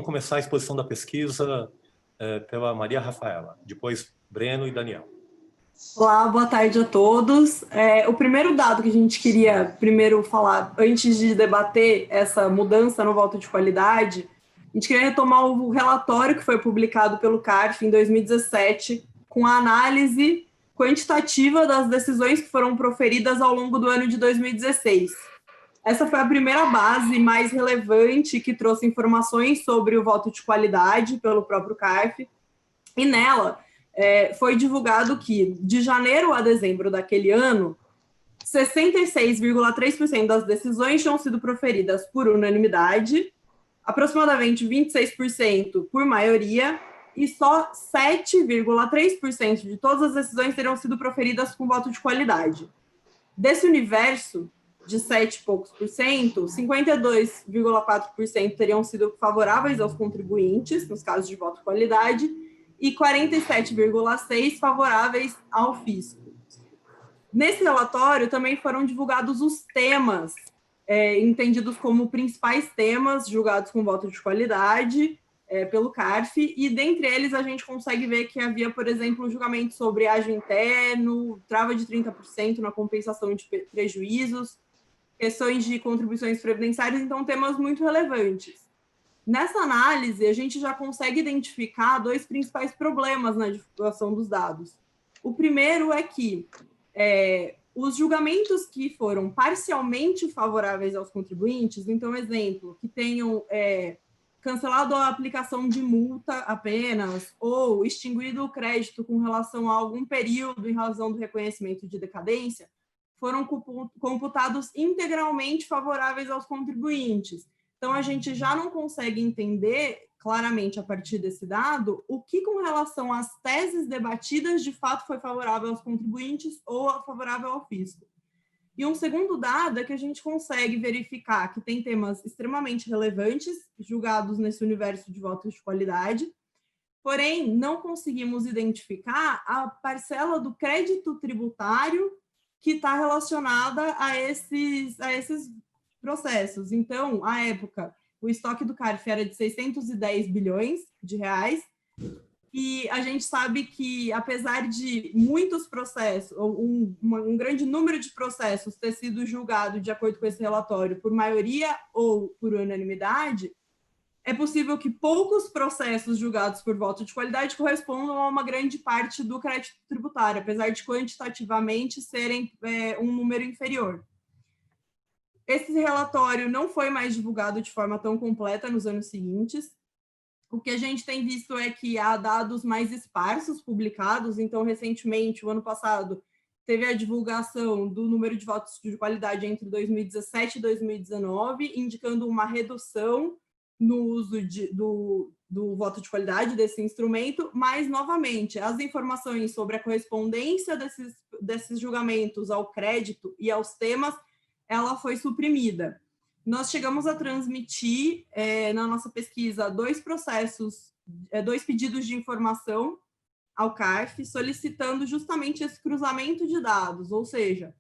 começar a exposição da pesquisa pela Maria Rafaela, depois Breno e Daniel. Olá, boa tarde a todos. O primeiro dado que a gente queria primeiro falar, antes de debater essa mudança no voto de qualidade, a gente queria retomar o relatório que foi publicado pelo CARF em 2017, com a análise quantitativa das decisões que foram proferidas ao longo do ano de 2016. Essa foi a primeira base mais relevante que trouxe informações sobre o voto de qualidade pelo próprio CARF, e nela foi divulgado que, de janeiro a dezembro daquele ano, 66,3% das decisões tinham sido proferidas por unanimidade, aproximadamente 26% por maioria, e só 7,3% de todas as decisões teriam sido proferidas com voto de qualidade. Desse universo de 7 e poucos por cento, 52,4% teriam sido favoráveis aos contribuintes, nos casos de voto de qualidade, e 47,6% favoráveis ao fisco. Nesse relatório também foram divulgados os temas, entendidos como principais temas julgados com voto de qualidade pelo CARF, e dentre eles a gente consegue ver que havia, por exemplo, um julgamento sobre ágio interno, trava de 30% na compensação de prejuízos, questões de contribuições previdenciárias, então temas muito relevantes. Nessa análise, a gente já consegue identificar dois principais problemas na divulgação dos dados. O primeiro é que os julgamentos que foram parcialmente favoráveis aos contribuintes, então, exemplo, que tenham cancelado a aplicação de multa apenas ou extinguido o crédito com relação a algum período em razão do reconhecimento de decadência, foram computados integralmente favoráveis aos contribuintes. Então, a gente já não consegue entender claramente, a partir desse dado, o que, com relação às teses debatidas, de fato foi favorável aos contribuintes ou favorável ao fisco. E um segundo dado é que a gente consegue verificar que tem temas extremamente relevantes, julgados nesse universo de votos de qualidade, porém, não conseguimos identificar a parcela do crédito tributário que está relacionada a esses processos. Então, à época, o estoque do CARF era de 610 bilhões de reais, e a gente sabe que, apesar de muitos processos, ou um grande número de processos ter sido julgado, de acordo com esse relatório, por maioria ou por unanimidade, é possível que poucos processos julgados por voto de qualidade correspondam a uma grande parte do crédito tributário, apesar de quantitativamente serem um número inferior. Esse relatório não foi mais divulgado de forma tão completa nos anos seguintes. O que a gente tem visto é que há dados mais esparsos publicados. Então, recentemente, o ano passado, teve a divulgação do número de votos de qualidade entre 2017 e 2019, indicando uma redução no uso do voto de qualidade desse instrumento, mas, novamente, as informações sobre a correspondência desses julgamentos ao crédito e aos temas, ela foi suprimida. Nós chegamos a transmitir, na nossa pesquisa, dois pedidos de informação ao CARF, solicitando justamente esse cruzamento de dados, ou seja,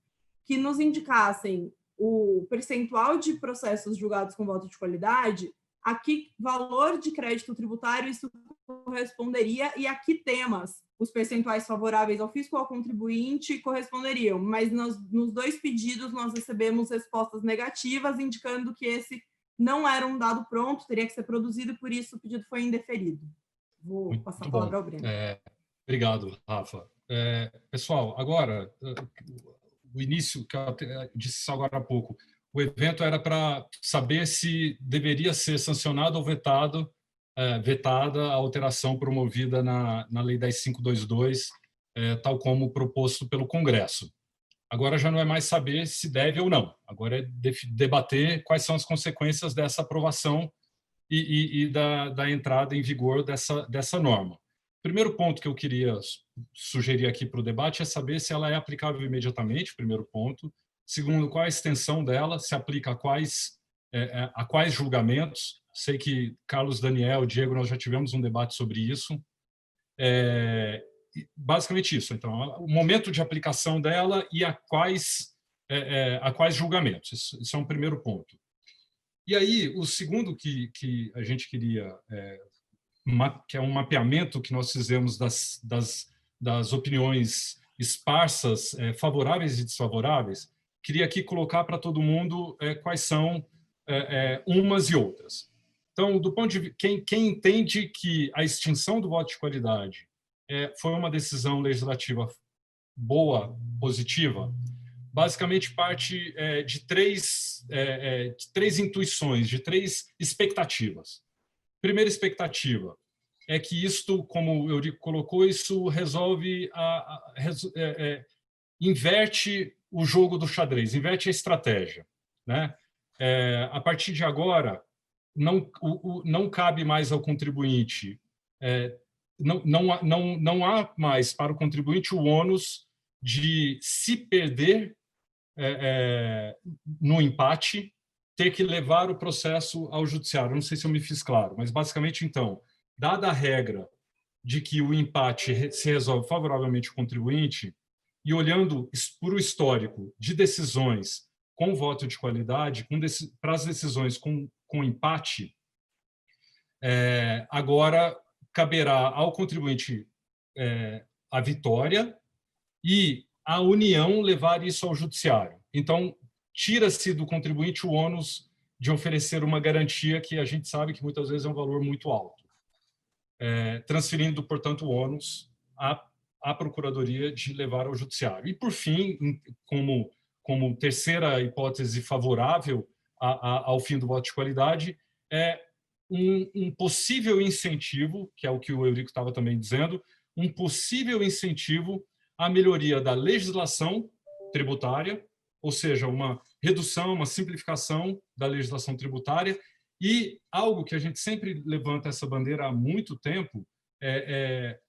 que nos indicassem o percentual de processos julgados com voto de qualidade, a que valor de crédito tributário isso corresponderia e a que temas os percentuais favoráveis ao fisco ou ao contribuinte corresponderiam. Mas nos dois pedidos nós recebemos respostas negativas, indicando que esse não era um dado pronto, teria que ser produzido, e por isso o pedido foi indeferido. Vou passar a palavra ao Breno. Obrigado, Rafa. Pessoal, agora, o início, que eu disse agora há pouco, o evento era para saber se deveria ser sancionado ou vetada a alteração promovida na Lei 10.522, tal como proposto pelo Congresso. Agora já não é mais saber se deve ou não, agora é debater quais são as consequências dessa aprovação e da entrada em vigor dessa norma. O primeiro ponto que eu queria sugerir aqui para o debate é saber se ela é aplicável imediatamente, primeiro ponto. Segundo, qual a extensão dela, se aplica a quais julgamentos. Sei que Carlos, Daniel, Diego, nós já tivemos um debate sobre isso. Basicamente isso. Então, o momento de aplicação dela e a quais julgamentos. Isso é um primeiro ponto. E aí, o segundo que a gente queria, que é um mapeamento que nós fizemos das opiniões esparsas, favoráveis e desfavoráveis, queria aqui colocar para todo mundo quais são umas e outras. Então, do ponto de vista, quem entende que a extinção do voto de qualidade foi uma decisão legislativa boa, positiva, basicamente parte de três intuições, de três expectativas. Primeira expectativa é que isto, como o Eurico colocou, isso resolve, inverte o jogo do xadrez, inverte a estratégia, né? A partir de agora, não cabe mais ao contribuinte, não há mais para o contribuinte o ônus de se perder no empate, ter que levar o processo ao judiciário. Não sei se eu me fiz claro, mas basicamente, então, dada a regra de que o empate se resolve favoravelmente ao contribuinte, e olhando para o histórico de decisões com voto de qualidade, para as decisões com empate, agora caberá ao contribuinte a vitória e a União levar isso ao judiciário. Então, tira-se do contribuinte o ônus de oferecer uma garantia que a gente sabe que muitas vezes é um valor muito alto, transferindo, portanto, o ônus à Procuradoria de levar ao judiciário. E, por fim, como terceira hipótese favorável ao fim do voto de qualidade, um possível incentivo, que é o que o Eurico estava também dizendo, um possível incentivo à melhoria da legislação tributária, ou seja, uma redução, uma simplificação da legislação tributária, e algo que a gente sempre levanta essa bandeira há muito tempo,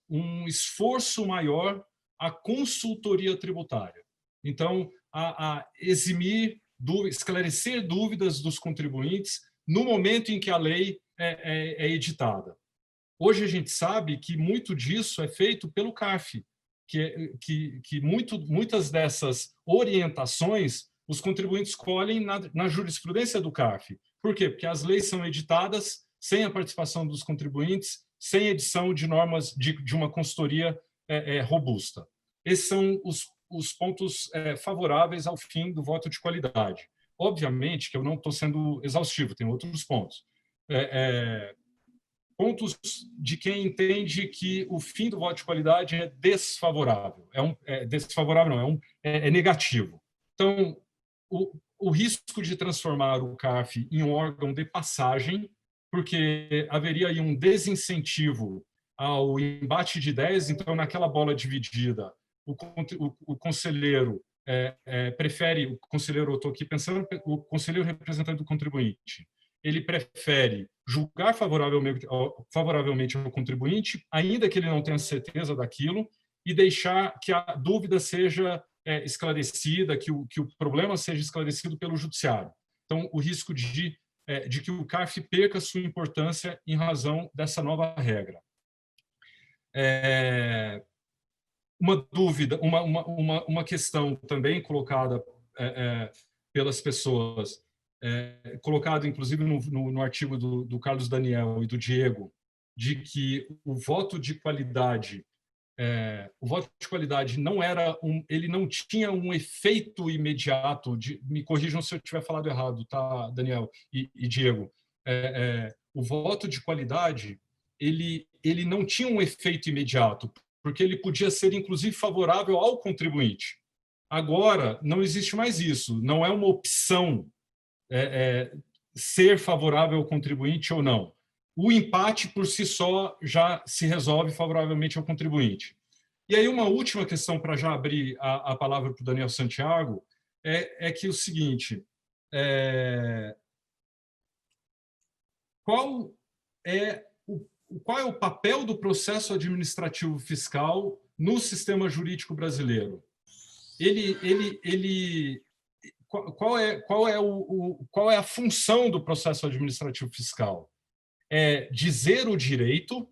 um esforço maior à consultoria tributária. Então, a eximir, esclarecer dúvidas dos contribuintes no momento em que a lei é editada. Hoje a gente sabe que muito disso é feito pelo CARF, que muitas dessas orientações os contribuintes colhem na jurisprudência do CARF. Por quê? Porque as leis são editadas sem a participação dos contribuintes, sem edição de normas de uma consultoria robusta. Esses são os pontos favoráveis ao fim do voto de qualidade. Obviamente que eu não estou sendo exaustivo, tem outros pontos. Pontos de quem entende que o fim do voto de qualidade é desfavorável. Desfavorável não, é negativo. Então, o risco de transformar o CARF em um órgão de passagem, porque haveria aí um desincentivo ao embate de ideias, então, naquela bola dividida, o conselheiro prefere, o conselheiro, eu estou aqui pensando, o conselheiro representante do contribuinte, ele prefere julgar favoravelmente ao contribuinte, ainda que ele não tenha certeza daquilo, e deixar que a dúvida seja esclarecida, que o problema seja esclarecido pelo judiciário. Então, o risco de que o CARF perca sua importância em razão dessa nova regra. Uma dúvida, uma questão também colocada pelas pessoas, colocado inclusive no artigo do Carlos Daniel e do Diego, de que o voto de qualidade ele não tinha um efeito imediato. Me corrijam se eu tiver falado errado, tá, Daniel e Diego? O voto de qualidade ele não tinha um efeito imediato, porque ele podia ser inclusive favorável ao contribuinte. Agora não existe mais isso. Não é uma opção ser favorável ao contribuinte ou não. O empate, por si só, já se resolve favoravelmente ao contribuinte. E aí, uma última questão, para já abrir a palavra para o Daniel Santiago, é que o seguinte, qual é o papel do processo administrativo fiscal no sistema jurídico brasileiro? Qual é a função do processo administrativo fiscal? Dizer o direito,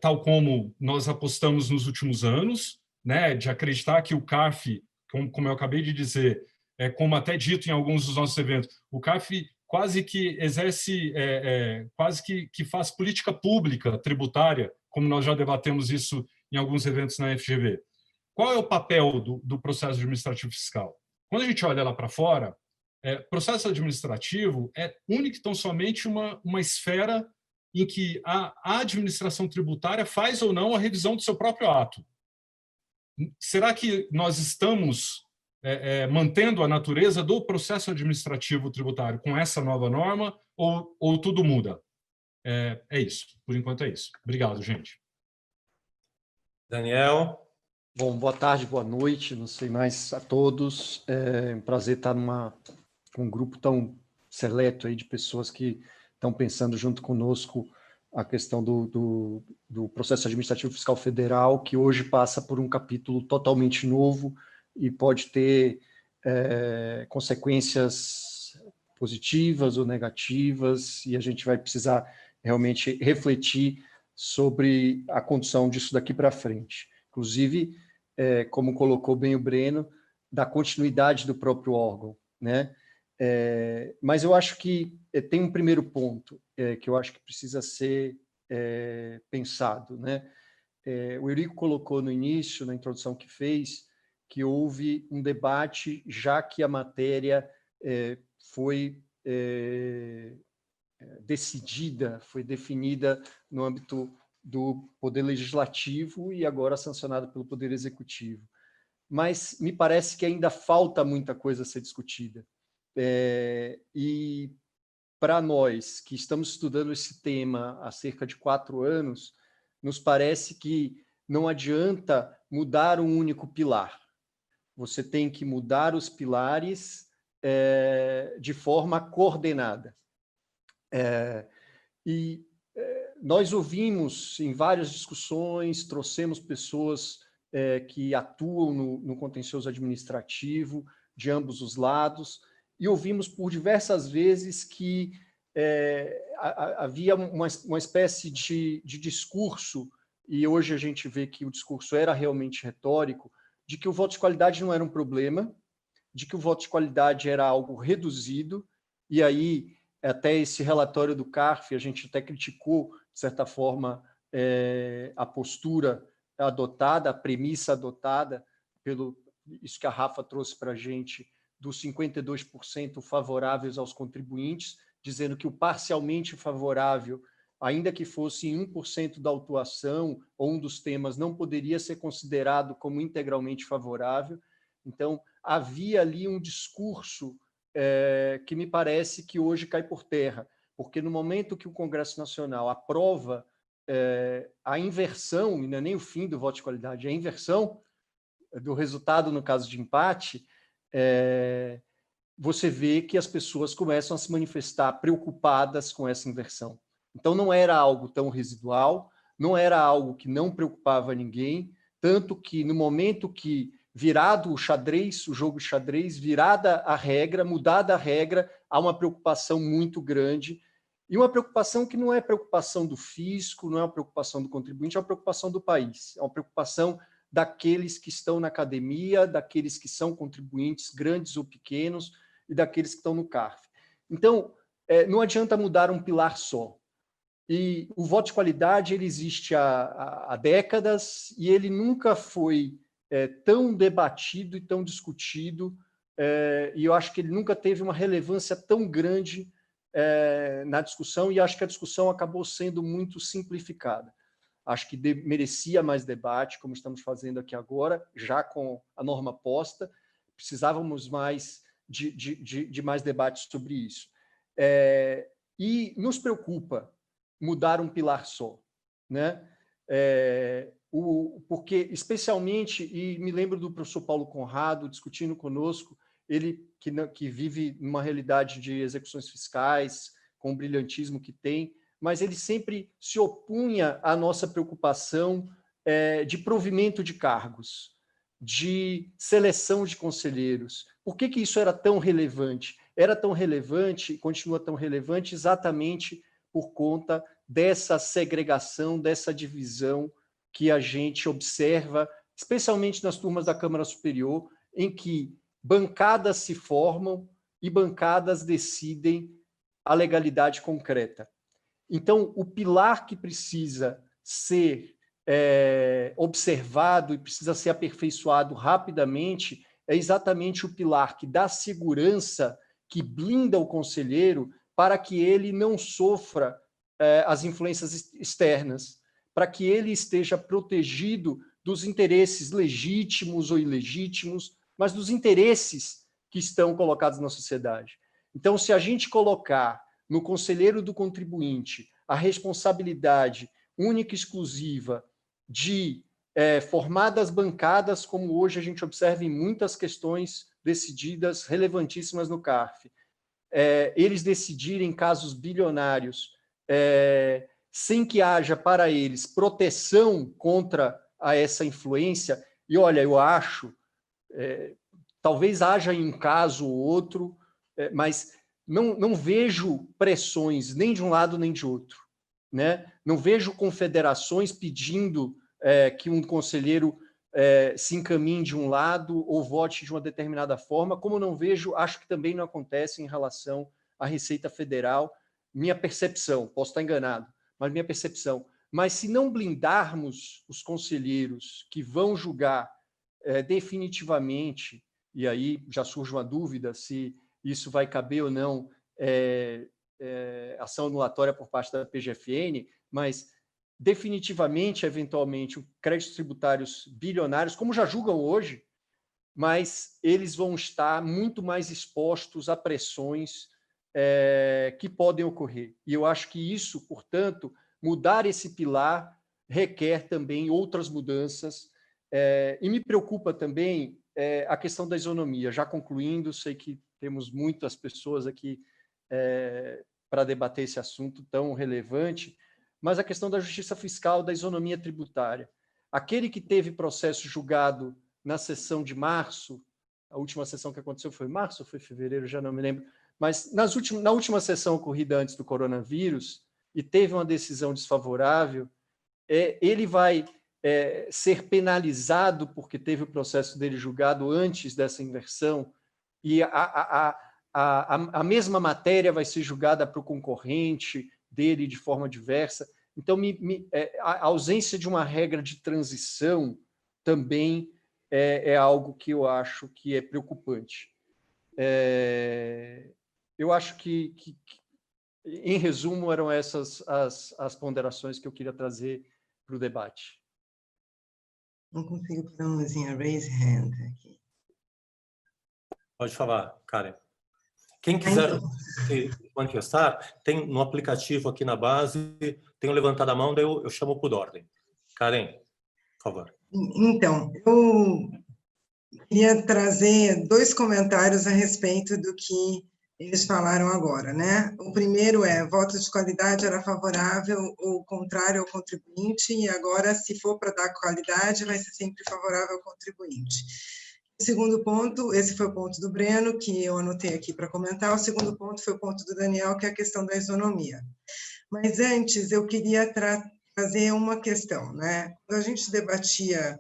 tal como nós apostamos nos últimos anos, né, de acreditar que o CARF, como eu acabei de dizer, como até dito em alguns dos nossos eventos, o CARF quase que exerce, quase que faz política pública tributária, como nós já debatemos isso em alguns eventos na FGV. Qual é o papel do processo administrativo fiscal? Quando a gente olha lá para fora, processo administrativo é único e tão somente uma esfera em que a administração tributária faz ou não a revisão do seu próprio ato. Será que nós estamos mantendo a natureza do processo administrativo tributário com essa nova norma ou tudo muda? É isso. Por enquanto é isso. Obrigado, gente. Daniel? Bom, boa tarde, boa noite, não sei mais a todos. É um prazer estar com um grupo tão seleto aí de pessoas que estão pensando junto conosco a questão do processo administrativo fiscal federal, que hoje passa por um capítulo totalmente novo e pode ter consequências positivas ou negativas, e a gente vai precisar realmente refletir sobre a condução disso daqui para frente. Inclusive, como colocou bem o Breno, da continuidade do próprio órgão, né? Mas eu acho que tem um primeiro ponto que eu acho que precisa ser pensado, né? O Eurico colocou no início, na introdução que fez, que houve um debate, já que a matéria foi decidida, foi definida no âmbito do Poder Legislativo e agora sancionada pelo Poder Executivo. Mas me parece que ainda falta muita coisa a ser discutida. E para nós, que estamos estudando esse tema há cerca de 4 anos, nos parece que não adianta mudar um único pilar. Você tem que mudar os pilares de forma coordenada. Nós ouvimos em várias discussões, trouxemos pessoas que atuam no contencioso administrativo, de ambos os lados, e ouvimos por diversas vezes que havia uma espécie de discurso, e hoje a gente vê que o discurso era realmente retórico, de que o voto de qualidade não era um problema, de que o voto de qualidade era algo reduzido, e aí até esse relatório do CARF, a gente até criticou, de certa forma, a postura adotada, a premissa adotada, pelo isso que a Rafa trouxe para a gente, dos 52% favoráveis aos contribuintes, dizendo que o parcialmente favorável, ainda que fosse em 1% da autuação ou um dos temas, não poderia ser considerado como integralmente favorável. Então, havia ali um discurso que me parece que hoje cai por terra, porque no momento que o Congresso Nacional aprova a inversão, e não é nem o fim do voto de qualidade, é a inversão do resultado no caso de empate, você vê que as pessoas começam a se manifestar preocupadas com essa inversão. Então, não era algo tão residual, não era algo que não preocupava ninguém, tanto que no momento que virado o xadrez, o jogo de xadrez, virada a regra, mudada a regra, há uma preocupação muito grande, e uma preocupação que não é preocupação do fisco, não é uma preocupação do contribuinte, é uma preocupação do país, é uma preocupação daqueles que estão na academia, daqueles que são contribuintes, grandes ou pequenos, e daqueles que estão no CARF. Então, não adianta mudar um pilar só. E o voto de qualidade ele existe há décadas, e ele nunca foi tão debatido e tão discutido, e eu acho que ele nunca teve uma relevância tão grande na discussão, e acho que a discussão acabou sendo muito simplificada. Acho que merecia mais debate, como estamos fazendo aqui agora, já com a norma posta, precisávamos mais de mais debate sobre isso. E nos preocupa mudar um pilar só, né? Porque, especialmente, e me lembro do professor Paulo Conrado discutindo conosco, ele que vive numa realidade de execuções fiscais, com o brilhantismo que tem, mas ele sempre se opunha à nossa preocupação de provimento de cargos, de seleção de conselheiros. Por que isso era tão relevante? Era tão relevante e continua tão relevante exatamente por conta dessa segregação, dessa divisão que a gente observa, especialmente nas turmas da Câmara Superior, em que bancadas se formam e bancadas decidem a legalidade concreta. Então, o pilar que precisa ser observado e precisa ser aperfeiçoado rapidamente é exatamente o pilar que dá segurança, que blinda o conselheiro para que ele não sofra as influências externas, para que ele esteja protegido dos interesses legítimos ou ilegítimos, mas dos interesses que estão colocados na sociedade. Então, se a gente colocar no conselheiro do contribuinte a responsabilidade única e exclusiva de formadas bancadas, como hoje a gente observa em muitas questões decididas relevantíssimas no CARF, eles decidirem casos bilionários sem que haja para eles proteção contra essa influência, e olha, eu acho, talvez haja em um caso ou outro, mas não vejo pressões nem de um lado nem de outro, né? Não vejo confederações pedindo que um conselheiro se encaminhe de um lado ou vote de uma determinada forma, como não vejo, acho que também não acontece em relação à Receita Federal, minha percepção, posso estar enganado, mas minha percepção. Mas se não blindarmos os conselheiros que vão julgar definitivamente, e aí já surge uma dúvida se isso vai caber ou não ação anulatória por parte da PGFN, mas definitivamente, eventualmente, créditos tributários bilionários, como já julgam hoje, mas eles vão estar muito mais expostos a pressões que podem ocorrer. E eu acho que isso, portanto, mudar esse pilar requer também outras mudanças. E me preocupa também a questão da isonomia. Já concluindo, sei que temos muitas pessoas aqui para debater esse assunto tão relevante, mas a questão da justiça fiscal, da isonomia tributária. Aquele que teve processo julgado na sessão de março, a última sessão que aconteceu foi março ou foi fevereiro, já não me lembro, mas na última sessão ocorrida antes do coronavírus, e teve uma decisão desfavorável, ele vai ser penalizado porque teve o processo dele julgado antes dessa inversão, e a mesma matéria vai ser julgada para o concorrente dele de forma diversa. Então, a ausência de uma regra de transição também é algo que eu acho que é preocupante. Eu acho que, em resumo, eram essas as ponderações que eu queria trazer para o debate. Não consigo pôr a mãozinha raise hand aqui. Pode falar, Karen. Quem quiser se manifestar, tem no aplicativo aqui na base, tem o levantar a mão, daí eu chamo por ordem. Karen, por favor. Então, eu queria trazer 2 comentários a respeito do que eles falaram agora, né? O primeiro voto de qualidade era favorável ou contrário ao contribuinte, e agora, se for para dar qualidade, vai ser sempre favorável ao contribuinte. O segundo ponto, esse foi o ponto do Breno, que eu anotei aqui para comentar. O segundo ponto foi o ponto do Daniel, que é a questão da isonomia. Mas antes, eu queria trazer uma questão, né? Quando a gente debatia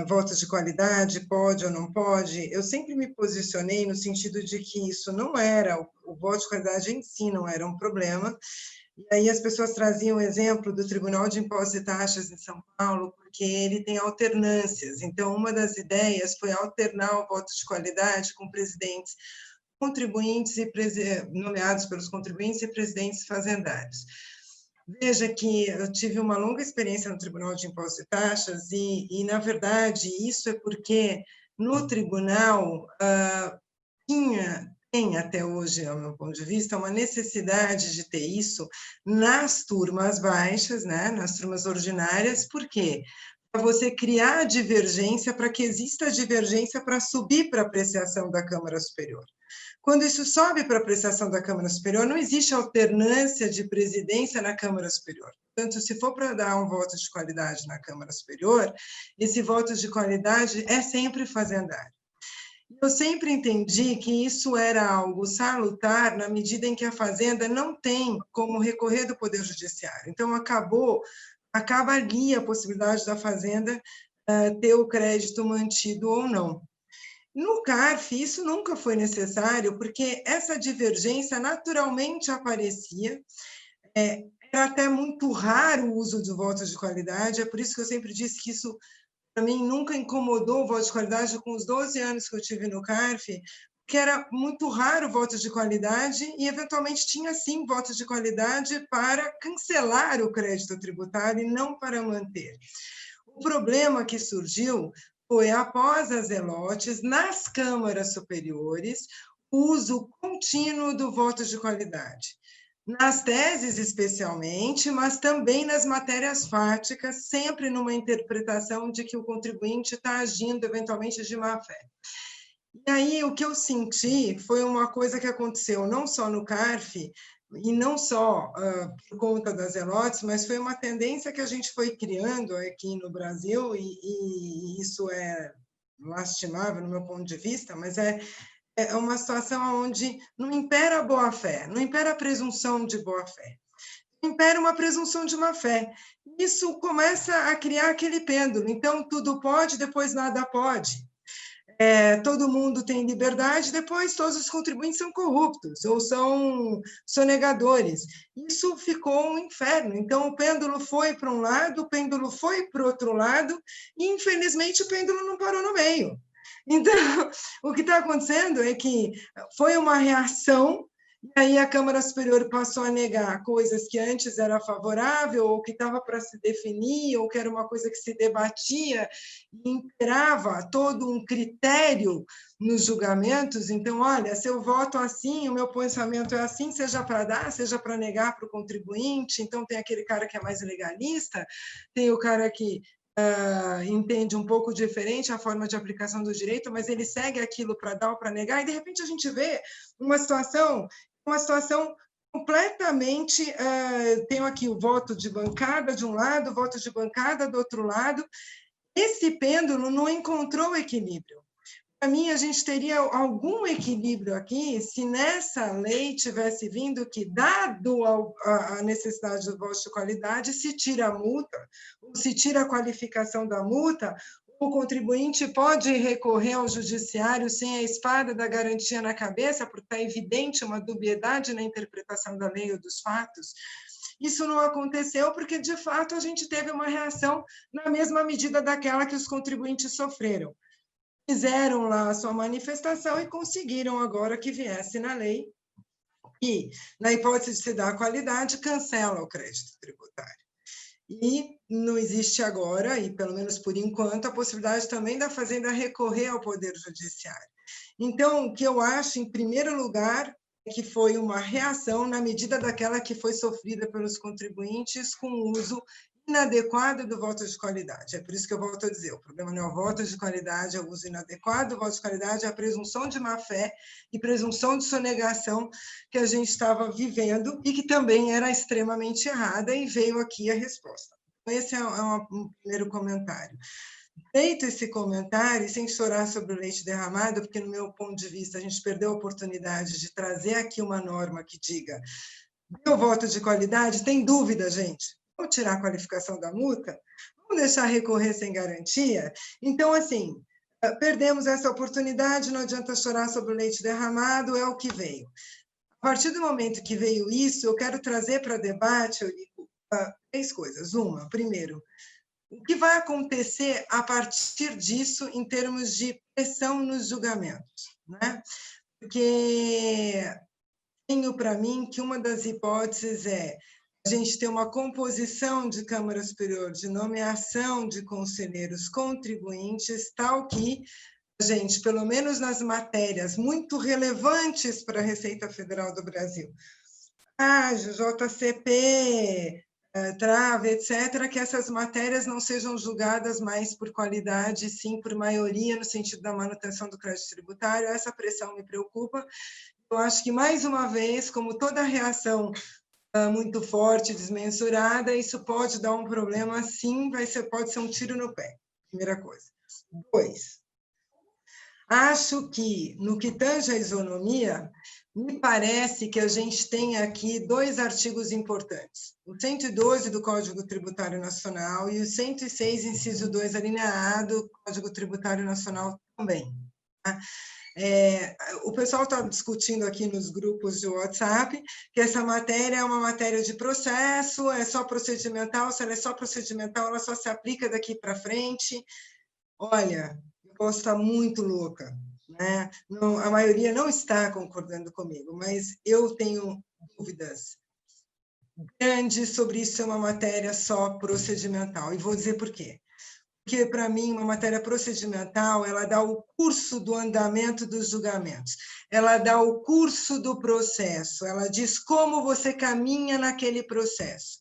votos de qualidade, pode ou não pode, eu sempre me posicionei no sentido de que isso não era, o voto de qualidade em si não era um problema. E aí as pessoas traziam o exemplo do Tribunal de Impostos e Taxas em São Paulo, porque ele tem alternâncias. Então, uma das ideias foi alternar o voto de qualidade com presidentes contribuintes nomeados pelos contribuintes e presidentes fazendários. Veja que eu tive uma longa experiência no Tribunal de Impostos e Taxas e na verdade, isso é porque no tribunal tem até hoje, ao meu ponto de vista, uma necessidade de ter isso nas turmas baixas, né, nas turmas ordinárias. Por quê? Para você criar divergência, para que exista divergência para subir para a apreciação da Câmara Superior. Quando isso sobe para a apreciação da Câmara Superior, não existe alternância de presidência na Câmara Superior. Portanto, se for para dar um voto de qualidade na Câmara Superior, esse voto de qualidade é sempre fazendário. Eu sempre entendi que isso era algo salutar na medida em que a Fazenda não tem como recorrer do Poder Judiciário. Então, acaba ali a possibilidade da Fazenda ter o crédito mantido ou não. No CARF, isso nunca foi necessário, porque essa divergência naturalmente aparecia, era até muito raro o uso de votos de qualidade, é por isso que eu sempre disse que isso, para mim, nunca incomodou o voto de qualidade com os 12 anos que eu tive no CARF, que era muito raro votos de qualidade e, eventualmente, tinha, sim, votos de qualidade para cancelar o crédito tributário e não para manter. O problema que surgiu foi, após as zelotes, nas câmaras superiores, o uso contínuo do voto de qualidade. Nas teses, especialmente, mas também nas matérias fáticas, sempre numa interpretação de que o contribuinte está agindo, eventualmente, de má-fé. E aí, o que eu senti foi uma coisa que aconteceu não só no CARF, e não só por conta das zelotes, mas foi uma tendência que a gente foi criando aqui no Brasil, e isso é lastimável no meu ponto de vista, mas é uma situação onde não impera a boa-fé, não impera a presunção de boa-fé, impera uma presunção de má-fé. Isso começa a criar aquele pêndulo. Então, tudo pode, depois nada pode. Todo mundo tem liberdade, depois todos os contribuintes são corruptos ou são sonegadores. Isso ficou um inferno. Então, o pêndulo foi para um lado, o pêndulo foi para o outro lado, e, infelizmente, o pêndulo não parou no meio. Então, o que está acontecendo é que foi uma reação, e aí a Câmara Superior passou a negar coisas que antes era favorável, ou que estava para se definir, ou que era uma coisa que se debatia, e imperava todo um critério nos julgamentos. Então, olha, se eu voto assim, o meu pensamento é assim, seja para dar, seja para negar para o contribuinte. Então, tem aquele cara que é mais legalista, tem o cara que entende um pouco diferente a forma de aplicação do direito, mas ele segue aquilo para dar ou para negar, e de repente a gente vê uma situação completamente, tenho aqui o voto de bancada de um lado, o voto de bancada do outro lado. Esse pêndulo não encontrou equilíbrio. Para mim, a gente teria algum equilíbrio aqui se nessa lei tivesse vindo que, dado a necessidade do voto de qualidade, se tira a multa, ou se tira a qualificação da multa, o contribuinte pode recorrer ao judiciário sem a espada da garantia na cabeça, porque está evidente uma dubiedade na interpretação da lei ou dos fatos. Isso não aconteceu porque, de fato, a gente teve uma reação na mesma medida daquela que os contribuintes sofreram. Fizeram lá a sua manifestação e conseguiram agora que viesse na lei e, na hipótese de se dar qualidade, cancela o crédito tributário. E não existe agora, e pelo menos por enquanto, a possibilidade também da Fazenda recorrer ao Poder Judiciário. Então, o que eu acho, em primeiro lugar, é que foi uma reação na medida daquela que foi sofrida pelos contribuintes com o uso inadequado do voto de qualidade. É por isso que eu volto a dizer, o problema não é o voto de qualidade, é o uso inadequado. O voto de qualidade é a presunção de má-fé e presunção de sonegação que a gente estava vivendo e que também era extremamente errada, e veio aqui a resposta. Esse é um primeiro comentário. Feito esse comentário, sem chorar sobre o leite derramado, porque, no meu ponto de vista, a gente perdeu a oportunidade de trazer aqui uma norma que diga: deu voto de qualidade? Tem dúvida, gente? Vamos tirar a qualificação da multa? Vamos deixar recorrer sem garantia? Então, assim, perdemos essa oportunidade, não adianta chorar sobre o leite derramado, é o que veio. A partir do momento que veio isso, eu quero trazer para debate, Eurico, 3 coisas. Uma, primeiro, o que vai acontecer a partir disso em termos de pressão nos julgamentos, né? Porque tenho para mim que uma das hipóteses é a gente ter uma composição de Câmara Superior de nomeação de conselheiros contribuintes, tal que a gente, pelo menos nas matérias muito relevantes para a Receita Federal do Brasil, JCP, trave, etc., que essas matérias não sejam julgadas mais por qualidade, sim por maioria, no sentido da manutenção do crédito tributário. Essa pressão me preocupa. Eu acho que, mais uma vez, como toda reação muito forte, desmensurada, isso pode dar um problema, sim, pode ser um tiro no pé, primeira coisa. 2, acho que, no que tange à isonomia, me parece que a gente tem aqui 2 artigos importantes, o 112 do Código Tributário Nacional e o 106, inciso 2, a linha A do Código Tributário Nacional também. Tá? O pessoal está discutindo aqui nos grupos de WhatsApp que essa matéria é uma matéria de processo, é só procedimental, se ela é só procedimental, ela só se aplica daqui para frente. Olha, eu posso estar muito louca, né? Não, a maioria não está concordando comigo, mas eu tenho dúvidas grandes sobre isso ser uma matéria só procedimental, e vou dizer por quê. Porque, para mim, uma matéria procedimental, ela dá o curso do andamento dos julgamentos, ela dá o curso do processo, ela diz como você caminha naquele processo.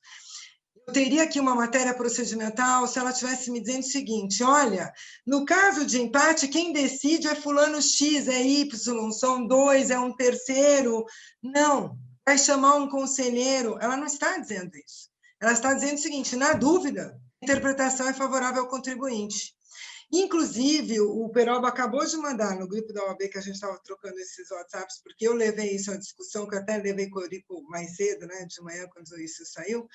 Eu teria aqui uma matéria procedimental se ela estivesse me dizendo o seguinte, olha, no caso de empate, quem decide é fulano X, é Y, são dois, é um terceiro. Não, vai chamar um conselheiro. Ela não está dizendo isso. Ela está dizendo o seguinte, na dúvida, a interpretação é favorável ao contribuinte. Inclusive, o Peroba acabou de mandar no grupo da OAB, que a gente estava trocando esses WhatsApps, porque eu levei isso à discussão, que eu até levei com o Eurico mais cedo, né, de manhã, quando isso saiu.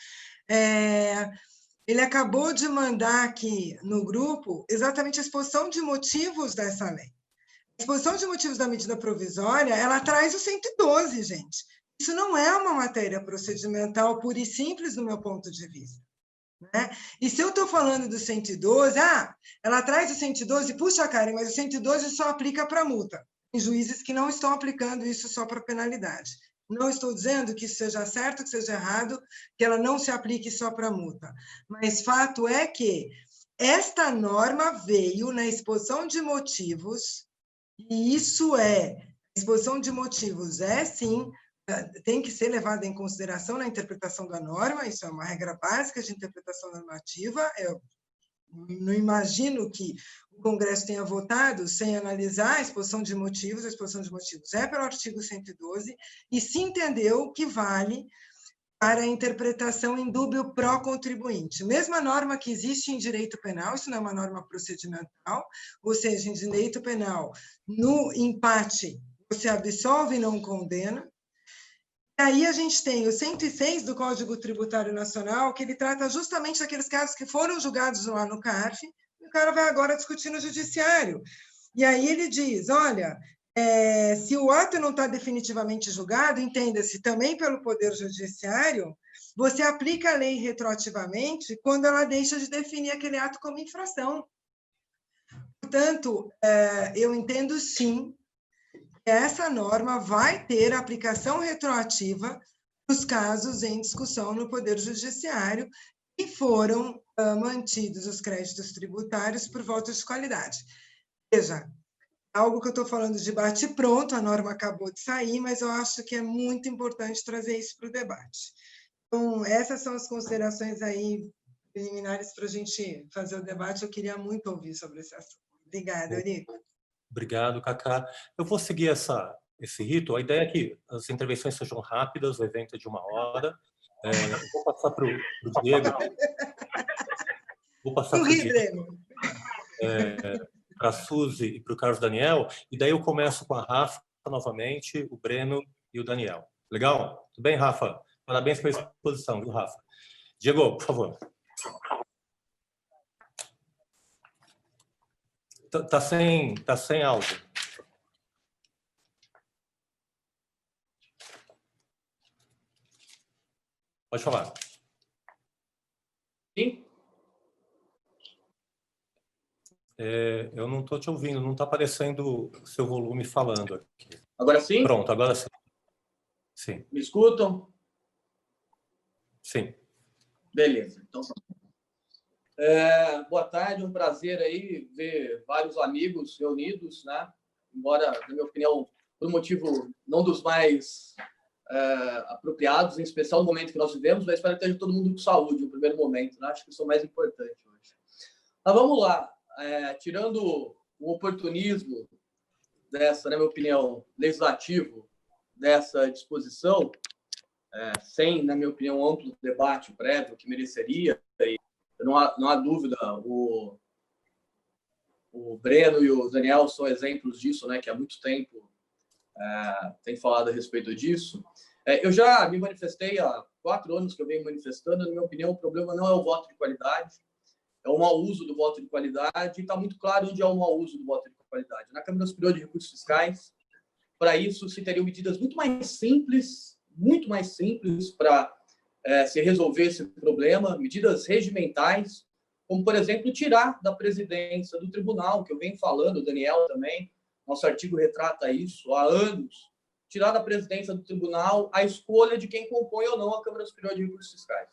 Ele acabou de mandar aqui no grupo exatamente a exposição de motivos dessa lei. A exposição de motivos da medida provisória, ela traz o 112, gente. Isso não é uma matéria procedimental pura e simples, do meu ponto de vista. Né? E se eu estou falando do 112, ela traz o 112, puxa, Karen, mas o 112 só aplica para multa. Tem juízes que não estão aplicando isso só para penalidade. Não estou dizendo que isso seja certo, que seja errado, que ela não se aplique só para multa. Mas fato é que esta norma veio na exposição de motivos, e isso exposição de motivos sim, tem que ser levada em consideração na interpretação da norma, isso é uma regra básica de interpretação normativa. Eu não imagino que o Congresso tenha votado sem analisar a exposição de motivos. A exposição de motivos é pelo artigo 112, e se entendeu que vale para a interpretação em dúbio pró-contribuinte. Mesma norma que existe em direito penal, isso não é uma norma procedimental, ou seja, em direito penal, no empate, você absolve e não condena. E aí a gente tem o 106 do Código Tributário Nacional, que ele trata justamente daqueles casos que foram julgados lá no CARF, e o cara vai agora discutir no judiciário. E aí ele diz, olha, se o ato não está definitivamente julgado, entenda-se também pelo Poder Judiciário, você aplica a lei retroativamente quando ela deixa de definir aquele ato como infração. Portanto, eu entendo sim, essa norma vai ter aplicação retroativa nos casos em discussão no Poder Judiciário e foram mantidos os créditos tributários por votos de qualidade. Veja, algo que eu estou falando de bate-pronto, a norma acabou de sair, mas eu acho que é muito importante trazer isso para o debate. Então, essas são as considerações aí preliminares para a gente fazer o debate. Eu queria muito ouvir sobre esse assunto. Obrigada, Eurico. Obrigado, Cacá. Eu vou seguir esse rito. A ideia é que as intervenções sejam rápidas, o evento é de 1 hora. Eu vou passar para o Diego. Vou passar para o Diego, para a Suzy e para o Carlos Daniel, e daí eu começo com a Rafa novamente, o Breno e o Daniel. Legal? Tudo bem, Rafa? Parabéns pela exposição, viu, Rafa? Diego, por favor. Tá sem áudio. Pode falar. Sim? Eu não estou te ouvindo, não está aparecendo o seu volume falando aqui. Agora sim? Pronto, agora sim. Sim. Me escutam? Sim. Beleza. Então, boa tarde, um prazer aí ver vários amigos reunidos, né? Embora, na minha opinião, por um motivo não dos mais apropriados, em especial no momento que nós vivemos, mas espero que esteja todo mundo com saúde no primeiro momento, né? Acho que isso é o mais importante hoje. Mas vamos lá. Tirando o oportunismo dessa, na minha opinião, legislativo dessa disposição, sem, na minha opinião, amplo debate prévio que mereceria, e não há dúvida, o Breno e o Daniel são exemplos disso, né, que há muito tempo tem falado a respeito disso. Eu já me manifestei há 4 anos que eu venho manifestando, na minha opinião, o problema não é o voto de qualidade, é o mau uso do voto de qualidade, e está muito claro onde é o mau uso do voto de de qualidade? Na Câmara Superior de Recursos Fiscais, para isso se teriam medidas muito mais simples para se resolver esse problema, medidas regimentais, como, por exemplo, tirar da presidência do tribunal, que eu venho falando, o Daniel também, nosso artigo retrata isso há anos, tirar da presidência do tribunal a escolha de quem compõe ou não a Câmara Superior de Recursos Fiscais.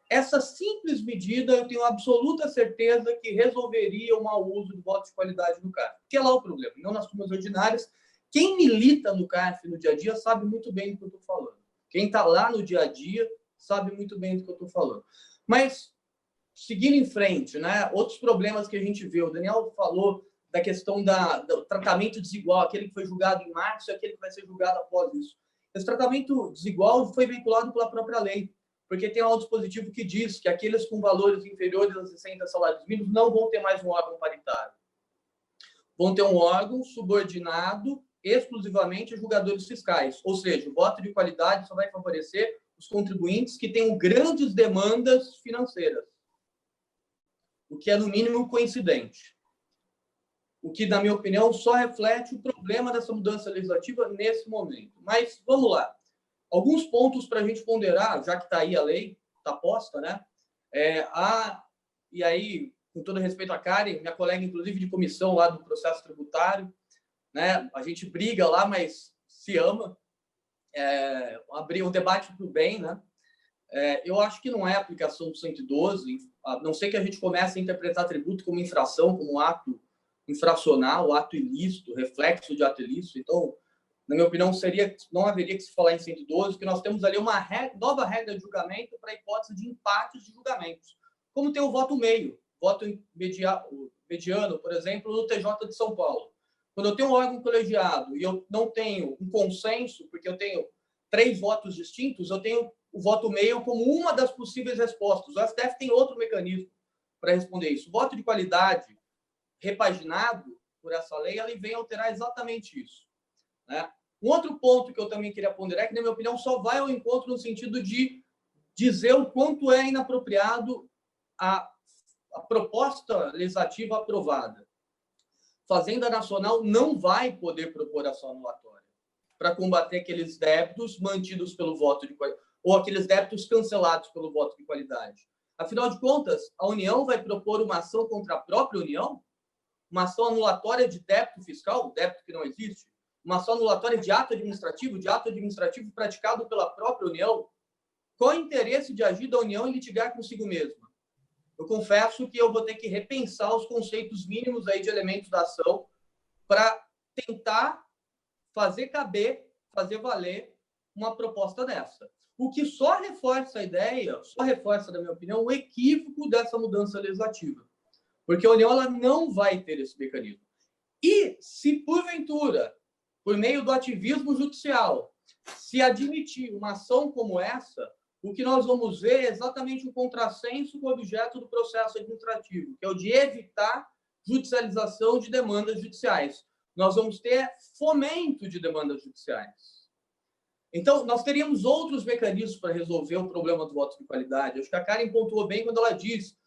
Essa simples medida, eu tenho absoluta certeza que resolveria o mau uso do voto de qualidade no CARF. Que é lá o problema, não nas turmas ordinárias. Quem milita no CARF no dia a dia sabe muito bem do que eu estou falando. Quem está lá no dia a dia sabe muito bem do que eu estou falando. Mas, seguindo em frente, né, outros problemas que a gente vê, o Daniel falou da questão do tratamento desigual, aquele que foi julgado em março e aquele que vai ser julgado após isso. Esse tratamento desigual foi vinculado pela própria lei, porque tem um dispositivo que diz que aqueles com valores inferiores a 60 salários mínimos não vão ter mais um órgão paritário. Vão ter um órgão subordinado exclusivamente a julgadores fiscais, ou seja, o voto de qualidade só vai favorecer os contribuintes que tenham grandes demandas financeiras, o que é, no mínimo, coincidente. O que, na minha opinião, só reflete o problema dessa mudança legislativa nesse momento. Mas, vamos lá. Alguns pontos para a gente ponderar, já que está aí a lei, está posta, né? E aí, com todo respeito à Karen, minha colega, inclusive, de comissão lá do processo tributário, né? A gente briga lá, mas se ama. Abrir um debate para o bem, né? Eu acho que não é a aplicação do 112, a não ser que a gente comece a interpretar tributo como infração, como um ato infracional, ato ilícito, reflexo de ato ilícito. Então, na minha opinião, não haveria que se falar em 112, porque nós temos ali uma nova regra de julgamento para a hipótese de empates de julgamentos. Como tem o voto meio, voto mediano, por exemplo, no TJ de São Paulo. Quando eu tenho um órgão colegiado e eu não tenho um consenso, porque eu tenho 3 votos distintos, eu tenho o voto meio como uma das possíveis respostas. O STF tem outro mecanismo para responder isso. O voto de qualidade repaginado por essa lei, ele vem alterar exatamente isso, né? Um outro ponto que eu também queria ponderar é que, na minha opinião, só vai ao encontro no sentido de dizer o quanto é inapropriado a proposta legislativa aprovada. Fazenda Nacional não vai poder propor ação anulatória para combater aqueles débitos mantidos pelo voto de qualidade, ou aqueles débitos cancelados pelo voto de qualidade. Afinal de contas, a União vai propor uma ação contra a própria União? Uma ação anulatória de débito fiscal, débito que não existe? Uma ação anulatória de ato administrativo praticado pela própria União? Qual é o interesse de agir da União em litigar consigo mesma? Eu confesso que eu vou ter que repensar os conceitos mínimos aí de elementos da ação para tentar fazer caber, fazer valer uma proposta dessa. O que só reforça a ideia, só reforça, na minha opinião, o equívoco dessa mudança legislativa. Porque a União ela não vai ter esse mecanismo. E se, porventura, por meio do ativismo judicial, se admitir uma ação como essa, o que nós vamos ver é exatamente o contrassenso com o objeto do processo administrativo, que é o de evitar judicialização de demandas judiciais. Nós vamos ter fomento de demandas judiciais. Então, nós teríamos outros mecanismos para resolver o problema do voto de qualidade. Acho que a Karen pontuou bem quando ela diz,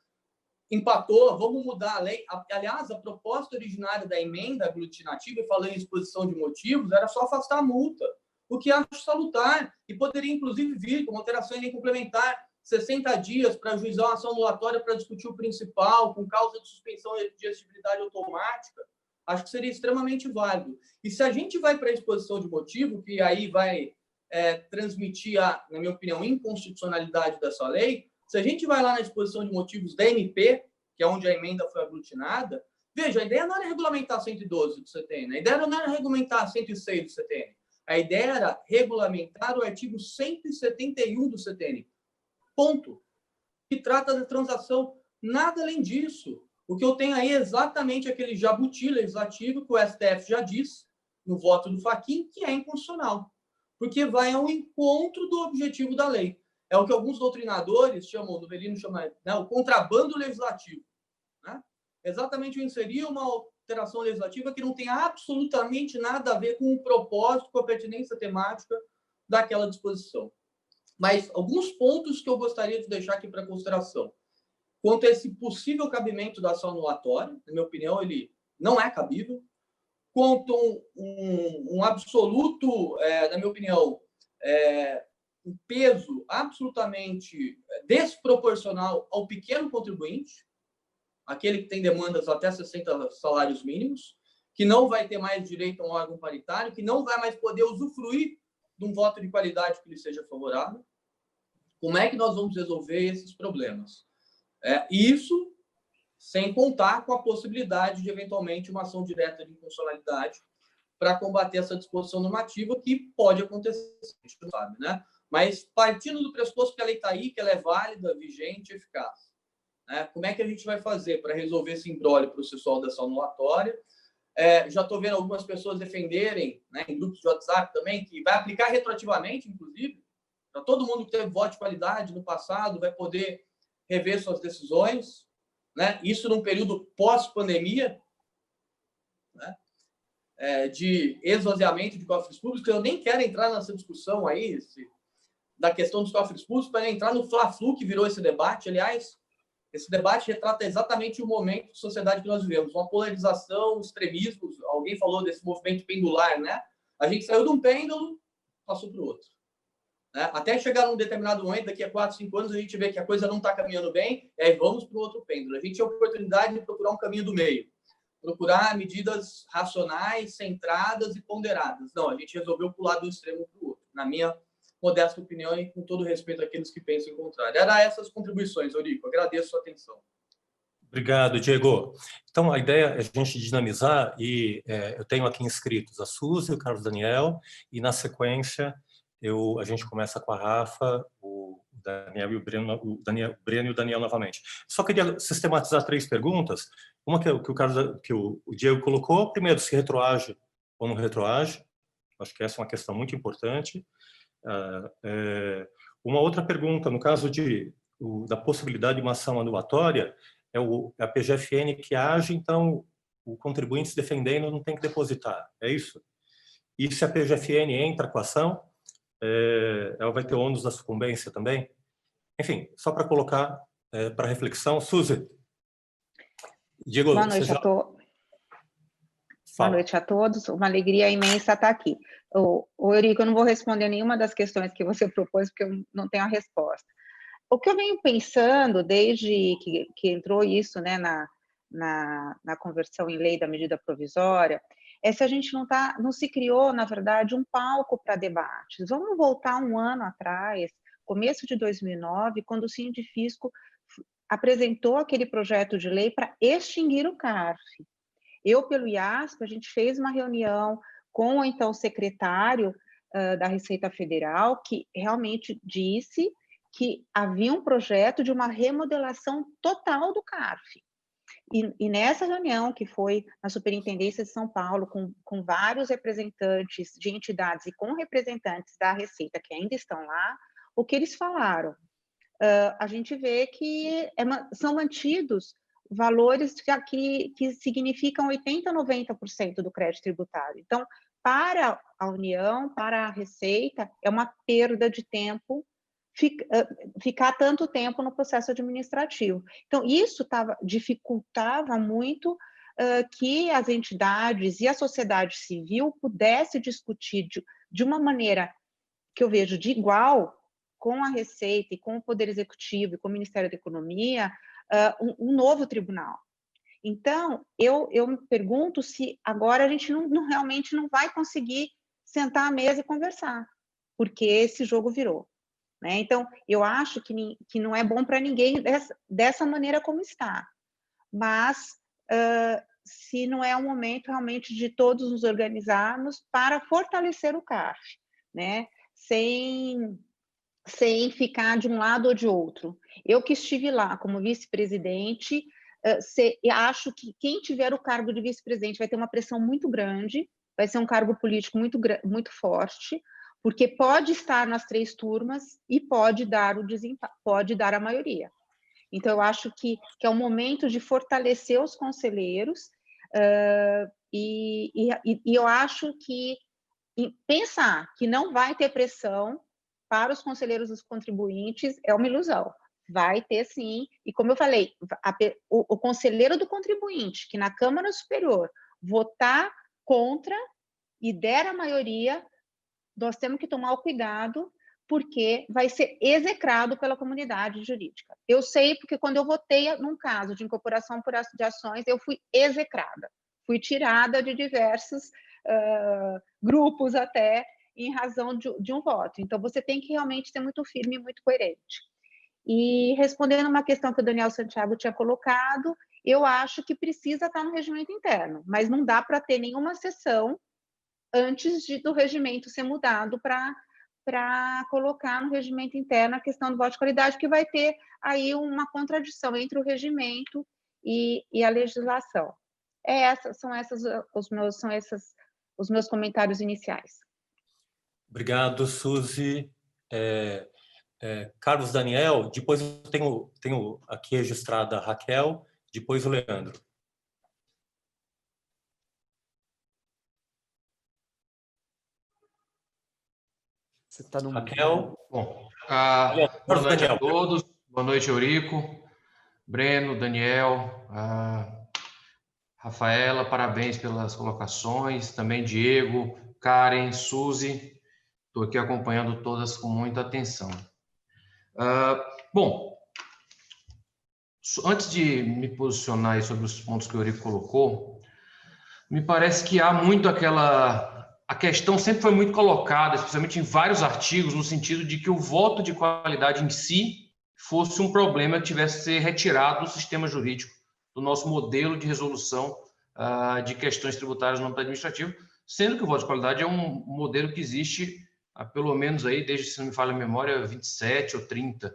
empatou, vamos mudar a lei. Aliás, a proposta originária da emenda aglutinativa, e falando em exposição de motivos, era só afastar a multa, o que acho salutar, e poderia, inclusive, vir com alteração em lei complementar 60 dias para ajuizar uma ação anulatória para discutir o principal, com causa de suspensão de exigibilidade automática. Acho que seria extremamente válido. E se a gente vai para a exposição de motivo, que aí vai transmitir a, na minha opinião, inconstitucionalidade dessa lei, se a gente vai lá na exposição de motivos da MP, que é onde a emenda foi aglutinada, veja, a ideia não era regulamentar 112 do CTN, a ideia não era regulamentar 106 do CTN, a ideia era regulamentar o artigo 171 do CTN. Ponto. Que trata da transação. Nada além disso. O que eu tenho aí é exatamente aquele jabuti legislativo que o STF já disse, no voto do Fachin, que é inconstitucional. Porque vai ao encontro do objetivo da lei. É o que alguns doutrinadores chamam, o Novelino chama, né, o contrabando legislativo. Né? Exatamente inserir uma alteração legislativa que não tem absolutamente nada a ver com o propósito, com a pertinência temática daquela disposição. Mas alguns pontos que eu gostaria de deixar aqui para consideração. Quanto a esse possível cabimento da ação anulatória, na minha opinião, ele não é cabível, quanto um absoluto, na minha opinião, um peso absolutamente desproporcional ao pequeno contribuinte, aquele que tem demandas até 60 salários mínimos, que não vai ter mais direito a um órgão paritário, que não vai mais poder usufruir de um voto de qualidade que lhe seja favorável. Como é que nós vamos resolver esses problemas? Isso sem contar com a possibilidade de, eventualmente, uma ação direta de inconstitucionalidade para combater essa disposição normativa, que pode acontecer, a gente não sabe, né? Mas partindo do pressuposto que a lei está aí, que ela é válida, vigente e eficaz, né? Como é que a gente vai fazer para resolver esse imbróglio processual dessa anulatória? Já estou vendo algumas pessoas defenderem, né, em grupos de WhatsApp também, que vai aplicar retroativamente, inclusive, para todo mundo que teve voto de qualidade no passado, vai poder rever suas decisões, né? Isso num período pós-pandemia, né? De esvaziamento de cofres públicos. Eu nem quero entrar nessa discussão aí da questão dos cofres públicos, para entrar no fla-flu que virou esse debate. Aliás, esse debate retrata exatamente o momento de sociedade que nós vivemos, uma polarização, extremismos. Alguém falou desse movimento pendular, né? A gente saiu de um pêndulo, passou para o outro, né? Até chegar num determinado momento, daqui a 4, 5 anos, a gente vê que a coisa não está caminhando bem, e aí vamos para o outro pêndulo. A gente tem a oportunidade de procurar um caminho do meio, procurar medidas racionais, centradas e ponderadas. Não, a gente resolveu pular do extremo para o outro, na minha modesta opinião e com todo respeito àqueles que pensam em contrário. Era essas contribuições, Eurico. Agradeço a sua atenção. Obrigado, Diego. Então, a ideia é a gente dinamizar e eu tenho aqui inscritos a Suzy, o Carlos Daniel, e na sequência a gente começa com a Rafa, o Daniel e o Breno, e o Daniel novamente. Só queria sistematizar 3 perguntas. Uma que o Diego colocou. Primeiro, se retroage ou não retroage. Acho que essa é uma questão muito importante. Uma outra pergunta, no caso da possibilidade de uma ação anulatória, é a PGFN que age, então o contribuinte se defendendo não tem que depositar, é isso? E se a PGFN entra com a ação, ela vai ter ônus da sucumbência também? Enfim, só para colocar para reflexão. Suzy. Diego, Boa noite Boa noite a todos. Uma alegria imensa estar aqui. Eurico, eu não vou responder nenhuma das questões que você propôs, porque eu não tenho a resposta. O que eu venho pensando desde que entrou isso, né, na conversão em lei da medida provisória, é se a gente não se criou, na verdade, um palco para debates. Vamos voltar um ano atrás, começo de 2009, quando o Sindifisco apresentou aquele projeto de lei para extinguir o CARF. Eu, pelo IASP, a gente fez uma reunião com o então secretário da Receita Federal, que realmente disse que havia um projeto de uma remodelação total do CARF. E nessa reunião, que foi na Superintendência de São Paulo, com vários representantes de entidades e com representantes da Receita que ainda estão lá, o que eles falaram? A gente vê que são mantidos valores que significam 80% a 90% do crédito tributário. Então, para a União, para a Receita, é uma perda de tempo ficar tanto tempo no processo administrativo. Então, isso dificultava muito que as entidades e a sociedade civil pudesse discutir de uma maneira que eu vejo de igual com a Receita e com o Poder Executivo e com o Ministério da Economia, um novo tribunal. Então, eu me pergunto se agora a gente realmente não vai conseguir sentar à mesa e conversar, porque esse jogo virou, né? Então, eu acho que não é bom para ninguém dessa maneira como está, mas se não é um momento realmente de todos nos organizarmos para fortalecer o CARF, né? Sem ficar de um lado ou de outro. Eu que estive lá como vice-presidente, acho que quem tiver o cargo de vice-presidente vai ter uma pressão muito grande, vai ser um cargo político muito forte, porque pode estar nas 3 turmas e pode dar pode dar a maioria. Então, eu acho que é um momento de fortalecer os conselheiros, e eu acho que pensar que não vai ter pressão para os conselheiros dos contribuintes é uma ilusão. Vai ter sim, e como eu falei, o conselheiro do contribuinte, que na Câmara Superior votar contra e der a maioria, nós temos que tomar o cuidado, porque vai ser execrado pela comunidade jurídica. Eu sei, porque quando eu votei num caso de incorporação de ações, eu fui execrada, fui tirada de diversos grupos até, em razão de um voto. Então, você tem que realmente ser muito firme e muito coerente. E respondendo uma questão que o Daniel Santiago tinha colocado, eu acho que precisa estar no regimento interno, mas não dá para ter nenhuma sessão antes do regimento ser mudado para colocar no regimento interno a questão do voto de qualidade, que vai ter aí uma contradição entre o regimento e a legislação. São os meus comentários iniciais. Obrigado, Suzy. Carlos Daniel, depois eu tenho aqui registrada a Raquel, depois o Leandro. Você está no... Raquel. Bom, boa noite a todos. Boa noite, Eurico, Breno, Daniel, Rafaela, parabéns pelas colocações. Também Diego, Karen, Suzy. Estou aqui acompanhando todas com muita atenção. Bom, antes de me posicionar aí sobre os pontos que o Eurico colocou, me parece que há muito a questão sempre foi muito colocada, especialmente em vários artigos, no sentido de que o voto de qualidade em si fosse um problema que tivesse que ser retirado do sistema jurídico, do nosso modelo de resolução de questões tributárias no âmbito administrativo, sendo que o voto de qualidade é um modelo que existe há pelo menos aí, desde, se não me falha a memória, 27 ou 30,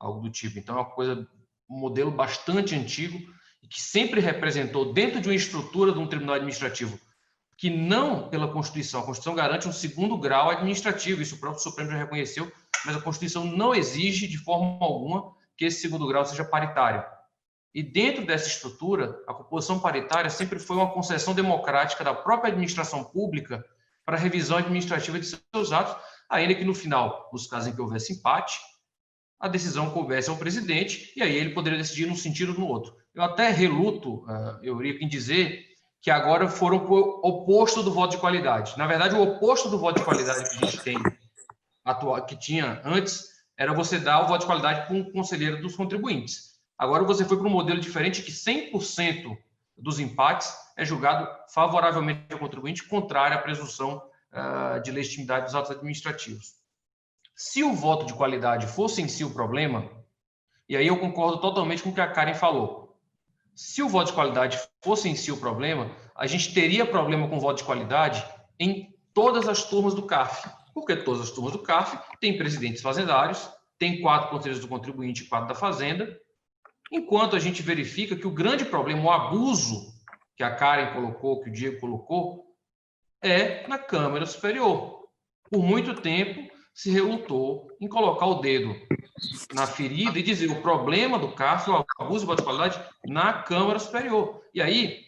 algo do tipo. Então, é uma coisa, um modelo bastante antigo e que sempre representou, dentro de uma estrutura de um tribunal administrativo, que não pela Constituição. A Constituição garante um segundo grau administrativo, isso o próprio Supremo já reconheceu, mas a Constituição não exige de forma alguma que esse segundo grau seja paritário. E dentro dessa estrutura, a composição paritária sempre foi uma concessão democrática da própria administração pública para a revisão administrativa de seus atos, ainda que no final, nos casos em que houvesse empate, a decisão coubesse ao presidente e aí ele poderia decidir num sentido ou no outro. Eu até reluto, Eurico, em dizer que agora foram para o oposto do voto de qualidade. Na verdade, o oposto do voto de qualidade que a gente tem atual, que tinha antes, era você dar o voto de qualidade para um conselheiro dos contribuintes. Agora você foi para um modelo diferente que 100% dos empates é julgado favoravelmente ao contribuinte, contrário à presunção de legitimidade dos atos administrativos. Se o voto de qualidade fosse em si o problema, e aí eu concordo totalmente com o que a Karen falou, se o voto de qualidade fosse em si o problema, a gente teria problema com o voto de qualidade em todas as turmas do CARF, porque todas as turmas do CARF têm presidentes fazendários, tem 4 conselheiros do contribuinte e 4 da fazenda, enquanto a gente verifica que o grande problema, o abuso que a Karen colocou, que o Diego colocou, é na Câmara Superior. Por muito tempo se relutou em colocar o dedo na ferida e dizer o problema do CARF, o abuso de voto de qualidade, na Câmara Superior. E aí,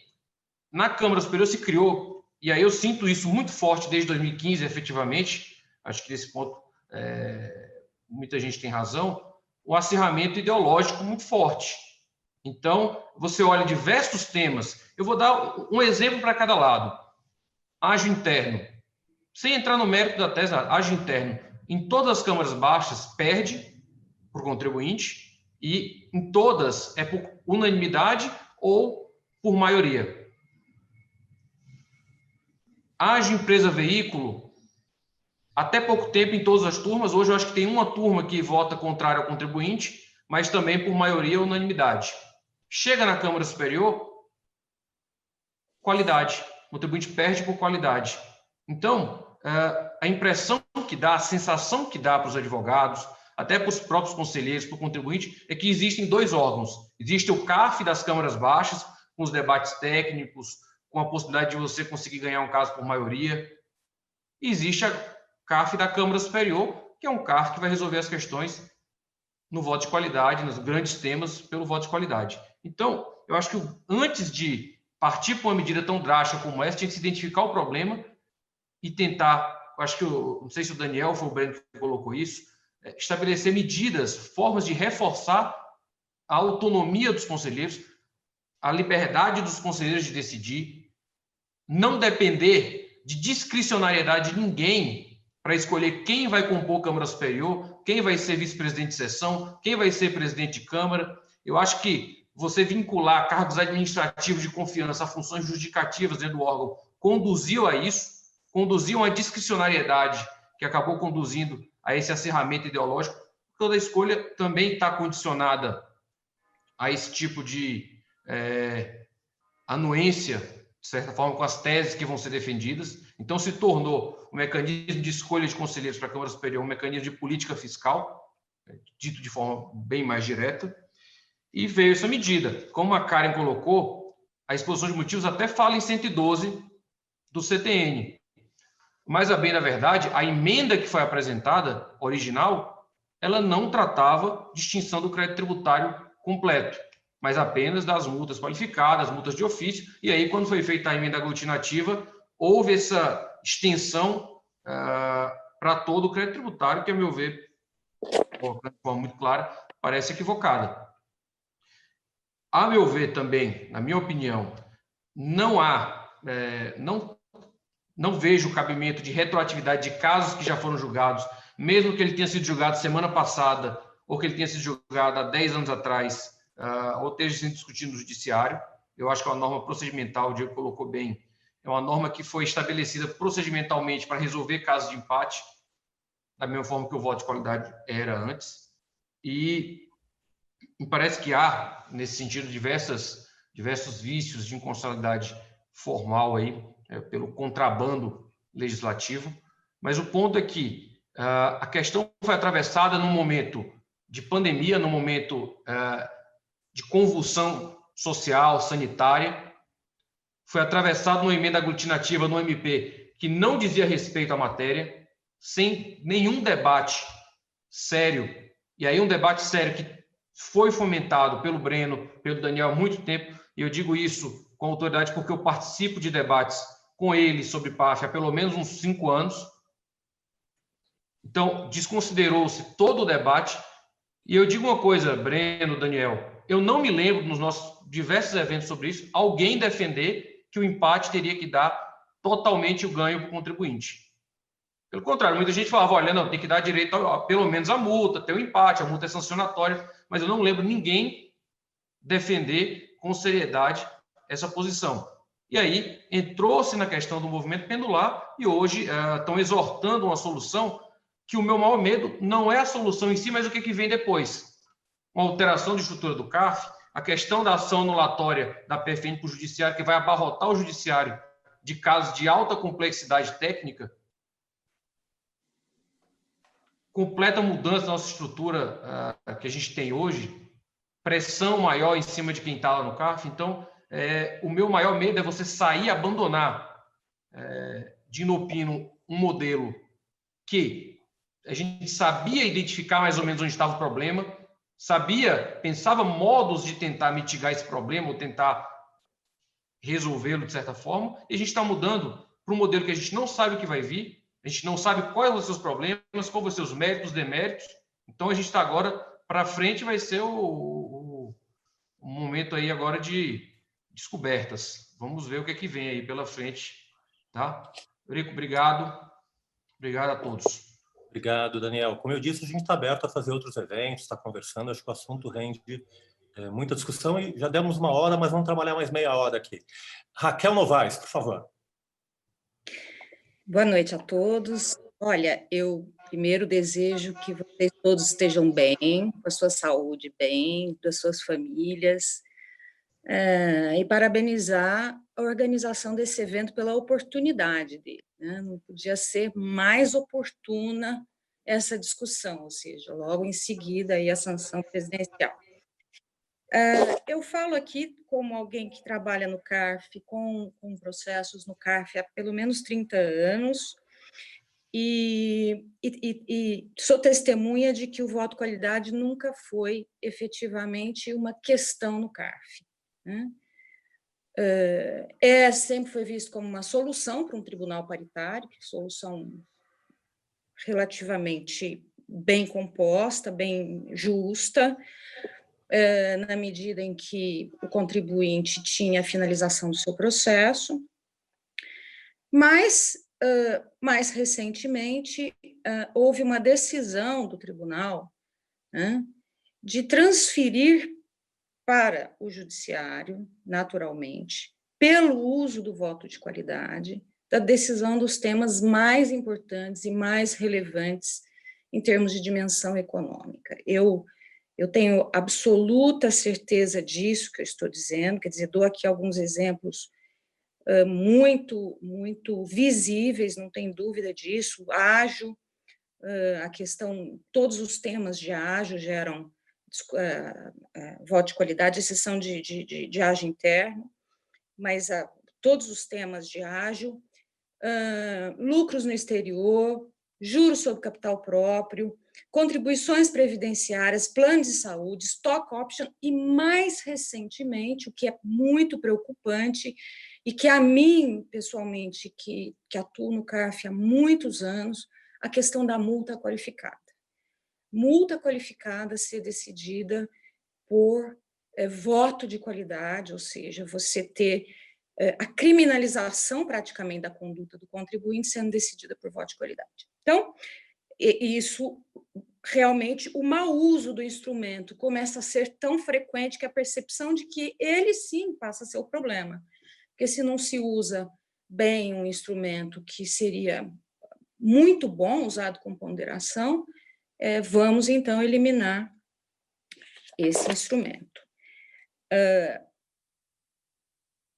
na Câmara Superior se criou, e aí eu sinto isso muito forte desde 2015, efetivamente, acho que nesse ponto muita gente tem razão, o acirramento ideológico muito forte. Então, você olha diversos temas, eu vou dar um exemplo para cada lado. Ágio interno. Sem entrar no mérito da tese, ágio interno, em todas as câmaras baixas, perde para o contribuinte e em todas é por unanimidade ou por maioria. Ágio empresa veículo, até pouco tempo em todas as turmas, hoje eu acho que tem uma turma que vota contrário ao contribuinte, mas também por maioria ou unanimidade. Chega na Câmara Superior, qualidade. O contribuinte perde por qualidade. Então, a impressão que dá, a sensação que dá para os advogados, até para os próprios conselheiros, para o contribuinte, é que existem 2 órgãos. Existe o CARF das câmaras baixas, com os debates técnicos, com a possibilidade de você conseguir ganhar um caso por maioria. E existe a CARF da Câmara Superior, que é um CARF que vai resolver as questões no voto de qualidade, nos grandes temas, pelo voto de qualidade. Então, eu acho que antes de partir para uma medida tão drástica como essa, tinha que se identificar o problema e tentar, acho que, não sei se o Daniel foi o Breno que colocou isso, estabelecer medidas, formas de reforçar a autonomia dos conselheiros, a liberdade dos conselheiros de decidir, não depender de discricionariedade de ninguém para escolher quem vai compor a Câmara Superior, quem vai ser vice-presidente de sessão, quem vai ser presidente de Câmara. Eu acho que você vincular cargos administrativos de confiança a funções justificativas dentro do órgão conduziu a isso, conduziu a uma discricionariedade que acabou conduzindo a esse acirramento ideológico. Toda escolha também está condicionada a esse tipo de anuência, de certa forma, com as teses que vão ser defendidas. Então, se tornou um mecanismo de escolha de conselheiros para a Câmara Superior, um mecanismo de política fiscal, dito de forma bem mais direta, e veio essa medida. Como a Karen colocou, a exposição de motivos até fala em 112 do CTN. Mas, a bem da verdade, a emenda que foi apresentada, original, ela não tratava de extinção do crédito tributário completo, mas apenas das multas qualificadas, multas de ofício, e aí, quando foi feita a emenda aglutinativa, houve essa extensão para todo o crédito tributário, que, a meu ver, de forma muito clara, parece equivocada. A meu ver também, na minha opinião, não vejo o cabimento de retroatividade de casos que já foram julgados, mesmo que ele tenha sido julgado semana passada, ou que ele tenha sido julgado há 10 anos atrás, ou esteja sendo discutido no judiciário. Eu acho que é uma norma procedimental, o Diego colocou bem, é uma norma que foi estabelecida procedimentalmente para resolver casos de empate, da mesma forma que o voto de qualidade era antes, e me parece que há, nesse sentido, diversos vícios de inconstitucionalidade formal aí, pelo contrabando legislativo, mas o ponto é que a questão foi atravessada num momento de pandemia, num momento de convulsão social, sanitária, foi atravessado numa emenda aglutinativa no MP que não dizia respeito à matéria, sem nenhum debate sério, e aí um debate sério que foi fomentado pelo Breno, pelo Daniel há muito tempo, e eu digo isso com autoridade porque eu participo de debates com ele sobre PAF há pelo menos uns 5 anos. Então, desconsiderou-se todo o debate. E eu digo uma coisa, Breno, Daniel, eu não me lembro, nos nossos diversos eventos sobre isso, alguém defender que o empate teria que dar totalmente o ganho para o contribuinte. Pelo contrário, muita gente falava, olha, não, tem que dar direito pelo menos a multa, ter o empate, a multa é sancionatória, mas eu não lembro ninguém defender com seriedade essa posição. E aí entrou-se na questão do movimento pendular e hoje estão exortando uma solução que o meu maior medo não é a solução em si, mas o que vem depois. Uma alteração de estrutura do CARF, a questão da ação anulatória da PFN para o judiciário, que vai abarrotar o judiciário de casos de alta complexidade técnica, completa mudança da nossa estrutura que a gente tem hoje, pressão maior em cima de quem está lá no CARF. Então, o meu maior medo é você sair e abandonar de inopino um modelo que a gente sabia identificar mais ou menos onde estava o problema, pensava modos de tentar mitigar esse problema ou tentar resolvê-lo de certa forma, e a gente está mudando para um modelo que a gente não sabe o que vai vir, a gente não sabe quais vão ser os problemas, quais vão ser os méritos, os deméritos. Então, a gente está agora, para frente, vai ser o momento aí agora de descobertas. Vamos ver o que vem aí pela frente, tá? Eurico, obrigado. Obrigado a todos. Obrigado, Daniel. Como eu disse, a gente está aberto a fazer outros eventos, está conversando, acho que o assunto rende muita discussão e já demos 1 hora, mas vamos trabalhar mais meia hora aqui. Raquel Novaes, por favor. Boa noite a todos. Olha, eu primeiro desejo que vocês todos estejam bem, com a sua saúde bem, das suas famílias, e parabenizar a organização desse evento pela oportunidade dele, né? Não podia ser mais oportuna essa discussão, ou seja, logo em seguida aí a sanção presidencial. Eu falo aqui como alguém que trabalha no CARF, com processos no CARF há pelo menos 30 anos, e sou testemunha de que o voto qualidade nunca foi efetivamente uma questão no CARF, né? Sempre foi visto como uma solução para um tribunal paritário, solução relativamente bem composta, bem justa, na medida em que o contribuinte tinha a finalização do seu processo, mas, mais recentemente, houve uma decisão do tribunal, né, de transferir para o judiciário, naturalmente, pelo uso do voto de qualidade, da decisão dos temas mais importantes e mais relevantes em termos de dimensão econômica. Eu tenho absoluta certeza disso que eu estou dizendo, quer dizer, dou aqui alguns exemplos muito visíveis, não tem dúvida disso. Ágio, a questão, todos os temas de ágio geram voto de qualidade, exceção de ágio interno, mas todos os temas de ágio, lucros no exterior, juros sobre capital próprio, contribuições previdenciárias, planos de saúde, stock option e, mais recentemente, o que é muito preocupante e que a mim, pessoalmente, que atuo no CARF há muitos anos, a questão da multa qualificada. Multa qualificada ser decidida por voto de qualidade, ou seja, você ter a criminalização praticamente da conduta do contribuinte sendo decidida por voto de qualidade. Então, isso realmente, o mau uso do instrumento começa a ser tão frequente que a percepção de que ele sim passa a ser o problema, porque se não se usa bem um instrumento que seria muito bom, usado com ponderação, vamos então eliminar esse instrumento.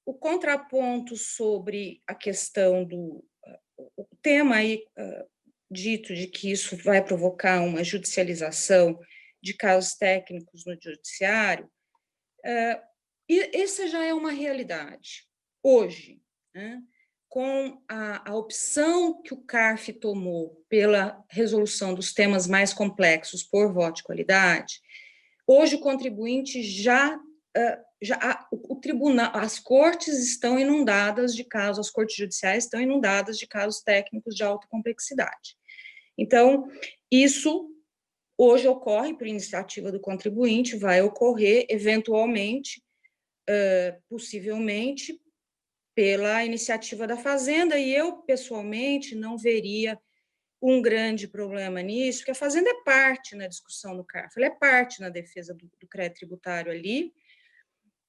O contraponto sobre a questão do o tema aí dito de que isso vai provocar uma judicialização de casos técnicos no judiciário, e essa já é uma realidade hoje, né? Com a opção que o CARF tomou pela resolução dos temas mais complexos por voto de qualidade, hoje o contribuinte o tribunal, as cortes estão inundadas de casos, as cortes judiciais estão inundadas de casos técnicos de alta complexidade. Então, isso hoje ocorre por iniciativa do contribuinte, vai ocorrer eventualmente, possivelmente, pela iniciativa da Fazenda, e eu, pessoalmente, não veria um grande problema nisso, porque a Fazenda é parte na discussão do CARF, ela é parte na defesa do crédito tributário ali,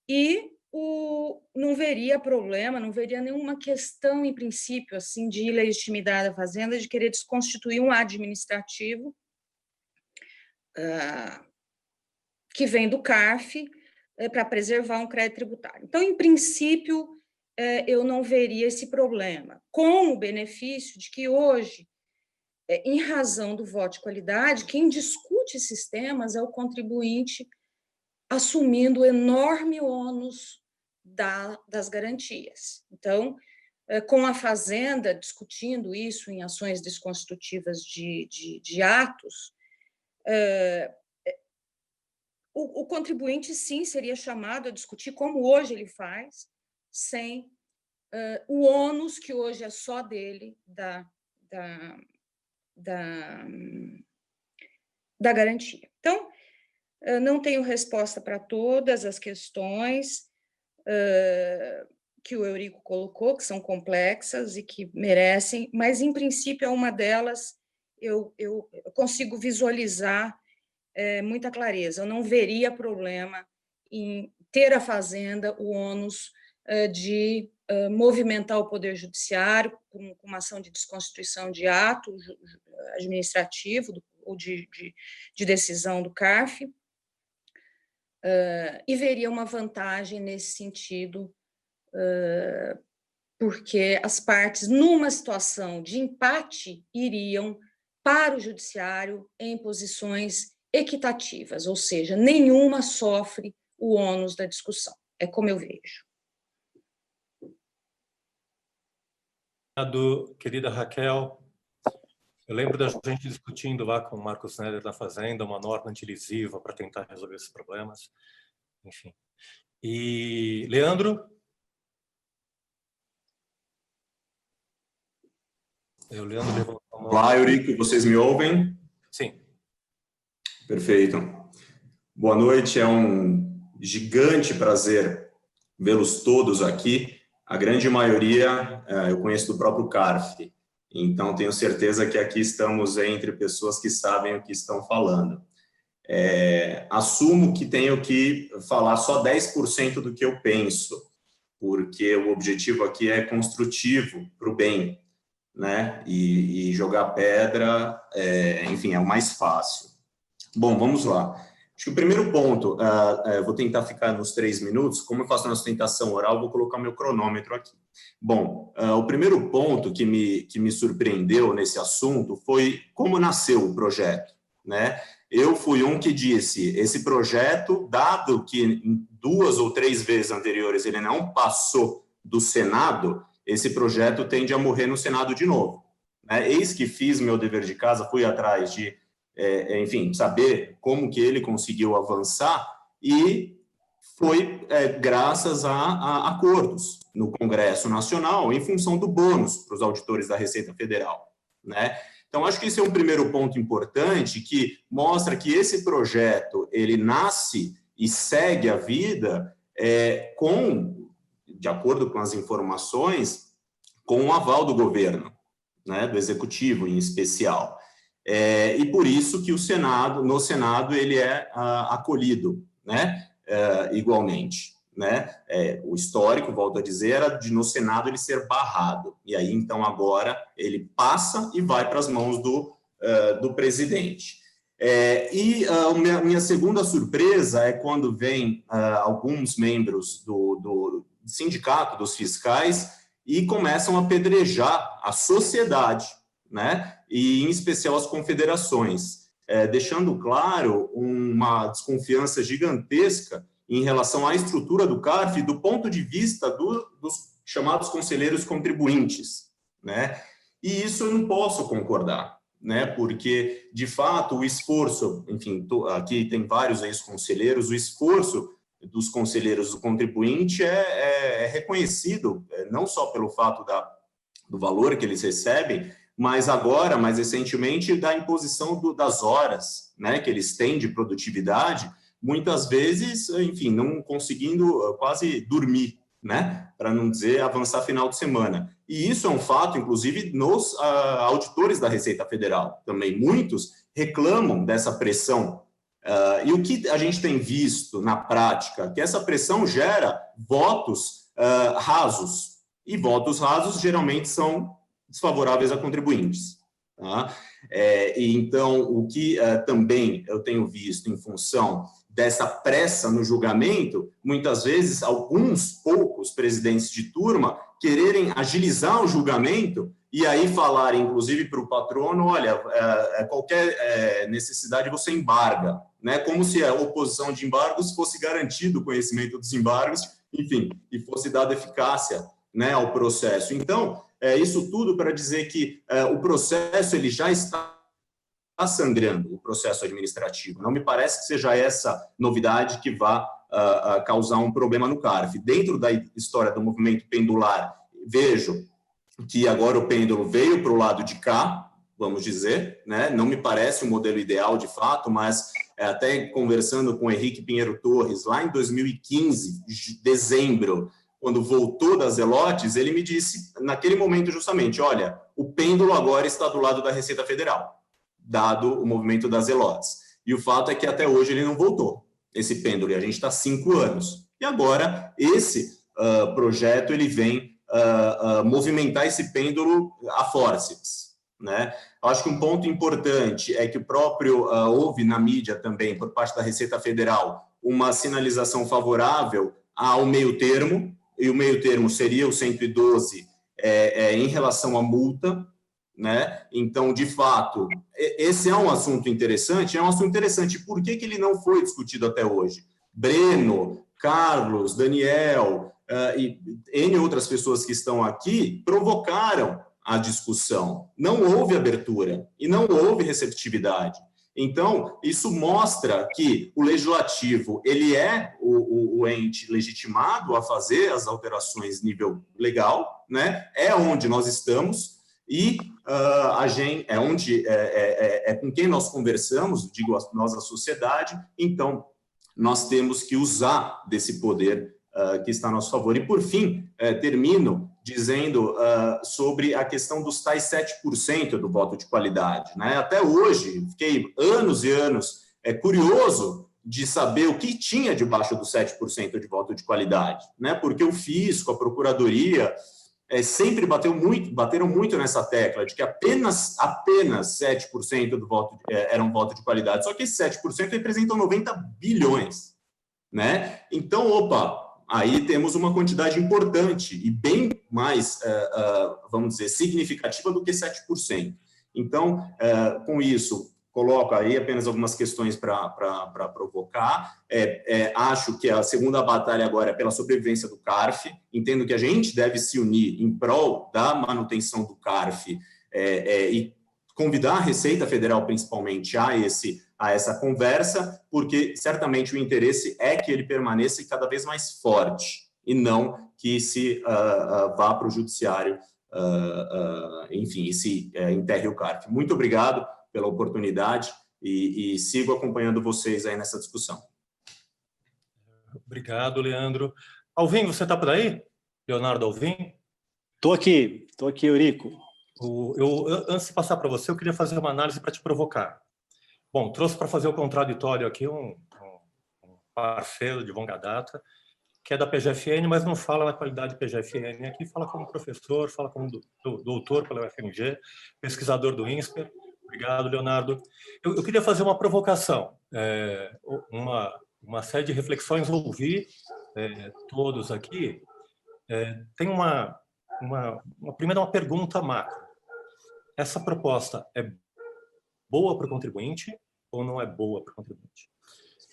e não veria problema, não veria nenhuma questão, em princípio, assim, de ilegitimidade da Fazenda, de querer desconstituir um administrativo que vem do CARF para preservar um crédito tributário. Então, em princípio, eu não veria esse problema, com o benefício de que hoje, em razão do voto de qualidade, quem discute esses temas é o contribuinte assumindo o enorme ônus das garantias. Então, com a Fazenda discutindo isso em ações desconstitutivas de atos, o contribuinte, sim, seria chamado a discutir, como hoje ele faz, sem o ônus que hoje é só dele, da garantia. Então, não tenho resposta para todas as questões que o Eurico colocou, que são complexas e que merecem, mas, em princípio, uma delas eu consigo visualizar muita clareza. Eu não veria problema em ter a Fazenda o ônus de movimentar o Poder Judiciário com uma ação de desconstituição de ato administrativo ou de decisão do CARF, e veria uma vantagem nesse sentido, porque as partes, numa situação de empate, iriam para o Judiciário em posições equitativas, ou seja, nenhuma sofre o ônus da discussão. É como eu vejo. Obrigado, querida Raquel. Eu lembro da gente discutindo lá com o Marcos Sneller na Fazenda uma norma antilesiva para tentar resolver esses problemas. Enfim. E Leandro? O Leandro levantou a mão. Olá, Eurico, vocês me ouvem? Sim. Perfeito. Boa noite, é um gigante prazer vê-los todos aqui. A grande maioria eu conheço do próprio CARF, então tenho certeza que aqui estamos entre pessoas que sabem o que estão falando. Assumo que tenho que falar só 10% do que eu penso, porque o objetivo aqui é construtivo para o bem, né? E jogar pedra, enfim, é o mais fácil. Bom, vamos lá. Acho que o primeiro ponto, vou tentar ficar nos 3 minutos, como eu faço na sustentação oral, vou colocar meu cronômetro aqui. Bom, o primeiro ponto que me surpreendeu nesse assunto foi como nasceu o projeto, né? Eu fui um que disse, esse projeto, dado que em 2 ou 3 vezes anteriores ele não passou do Senado, esse projeto tende a morrer no Senado de novo, né? Eis que fiz meu dever de casa, fui atrás de enfim, saber como que ele conseguiu avançar, e foi graças a acordos no Congresso Nacional em função do bônus para os auditores da Receita Federal, né? Então, acho que esse é um primeiro ponto importante que mostra que esse projeto, ele nasce e segue a vida de acordo com as informações, com o aval do governo, né, do Executivo em especial. E por isso que no Senado ele é acolhido, né, igualmente, né? O histórico, volto a dizer, era de no Senado ele ser barrado, e aí então agora ele passa e vai para as mãos do presidente. Minha segunda surpresa é quando vem alguns membros do sindicato dos fiscais e começam a apedrejar a sociedade, né? E, em especial, as confederações, deixando claro uma desconfiança gigantesca em relação à estrutura do CARF do ponto de vista dos chamados conselheiros contribuintes, né? E isso eu não posso concordar, né? Porque, de fato, o esforço, enfim, aqui tem vários ex-conselheiros, o esforço dos conselheiros do contribuinte é reconhecido, não só pelo fato do valor que eles recebem, mas agora, mais recentemente, da imposição das horas, né, que eles têm de produtividade, muitas vezes, enfim, não conseguindo quase dormir, né, para não dizer avançar final de semana. E isso é um fato, inclusive, nos auditores da Receita Federal também. Muitos reclamam dessa pressão. E o que a gente tem visto na prática? Que essa pressão gera votos rasos. E votos rasos geralmente são desfavoráveis a contribuintes. Tá? Então, o que também eu tenho visto em função dessa pressa no julgamento, muitas vezes, poucos presidentes de turma quererem agilizar o julgamento e aí falarem, inclusive, para o patrono, olha, qualquer necessidade você embarga, né? Como se a oposição de embargos fosse garantido o conhecimento dos embargos, enfim, e fosse dada eficácia, né, ao processo. Então, isso tudo para dizer que o processo ele já está sangrando, o processo administrativo. Não me parece que seja essa novidade que vá causar um problema no CARF. Dentro da história do movimento pendular, vejo que agora o pêndulo veio para o lado de cá, vamos dizer, né? Não me parece um modelo ideal de fato, mas até conversando com o Henrique Pinheiro Torres, lá em 2015, dezembro, quando voltou das Zelotes, ele me disse, naquele momento justamente, olha, o pêndulo agora está do lado da Receita Federal, dado o movimento das Zelotes. E o fato é que até hoje ele não voltou, esse pêndulo, e a gente está 5 anos. E agora, esse projeto, ele vem movimentar esse pêndulo a fórceps, né? Acho que um ponto importante é que houve na mídia também, por parte da Receita Federal, uma sinalização favorável ao meio termo, e o meio termo seria o 112 em relação à multa, né? Então, de fato, esse é um assunto interessante. Por que ele não foi discutido até hoje? Breno, Carlos, Daniel e N outras pessoas que estão aqui provocaram a discussão. Não houve abertura e não houve receptividade. Então, isso mostra que o legislativo ele é o ente legitimado a fazer as alterações nível legal, né? É onde nós estamos, e é com quem nós conversamos, digo nós, a sociedade, então nós temos que usar desse poder que está a nosso favor. E, por fim, termino dizendo sobre a questão dos tais 7% do voto de qualidade, né? Até hoje, fiquei anos e anos curioso de saber o que tinha debaixo dos 7% de voto de qualidade, né? Porque o fisco, a procuradoria, sempre bateram muito nessa tecla de que apenas 7% do voto era um voto de qualidade, só que esses 7% representam 90 bilhões, né? Então, aí temos uma quantidade importante e bem mais, vamos dizer, significativa do que 7%. Então, com isso, coloco aí apenas algumas questões para provocar. Acho que a segunda batalha agora é pela sobrevivência do CARF. Entendo que a gente deve se unir em prol da manutenção do CARF e convidar a Receita Federal, principalmente, a essa conversa, porque certamente o interesse é que ele permaneça cada vez mais forte e não que se vá para o judiciário, enfim, e se enterre o CARF. Muito obrigado pela oportunidade e sigo acompanhando vocês aí nessa discussão. Obrigado, Leandro. Alvim, você está por aí? Leonardo Alvim? Estou aqui, Eurico. Antes de passar para você, eu queria fazer uma análise para te provocar. Bom, trouxe para fazer o contraditório aqui um parceiro de longa data, que é da PGFN, mas não fala na qualidade PGFN aqui, fala como professor, fala como doutor pela UFMG, pesquisador do INSPER. Obrigado, Leonardo. Eu queria fazer uma provocação, uma série de reflexões, ouvi todos aqui. Tem primeiro uma pergunta macro. Essa proposta é boa para o contribuinte ou não é boa para o contribuinte?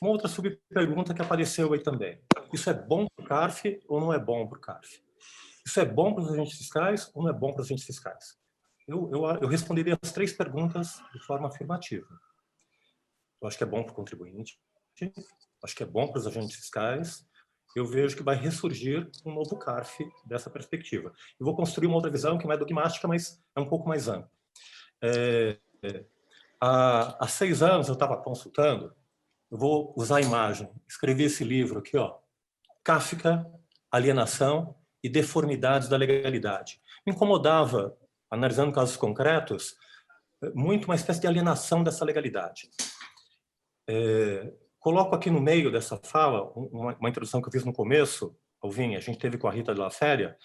Uma outra subpergunta que apareceu aí também. Isso é bom para o CARF ou não é bom para o CARF? Isso é bom para os agentes fiscais ou não é bom para os agentes fiscais? Eu responderia as três perguntas de forma afirmativa. Eu acho que é bom para o contribuinte, acho que é bom para os agentes fiscais. Eu vejo que vai ressurgir um novo CARF dessa perspectiva. Eu vou construir uma outra visão que não é dogmática, mas é um pouco mais ampla. Há 6 anos eu estava consultando, eu vou usar a imagem, escrevi esse livro aqui, Kafka, Alienação e Deformidades da Legalidade. Me incomodava, analisando casos concretos, muito uma espécie de alienação dessa legalidade. Coloco aqui no meio dessa fala uma introdução que eu fiz no começo, Alvin, a gente teve com a Rita de la Féria.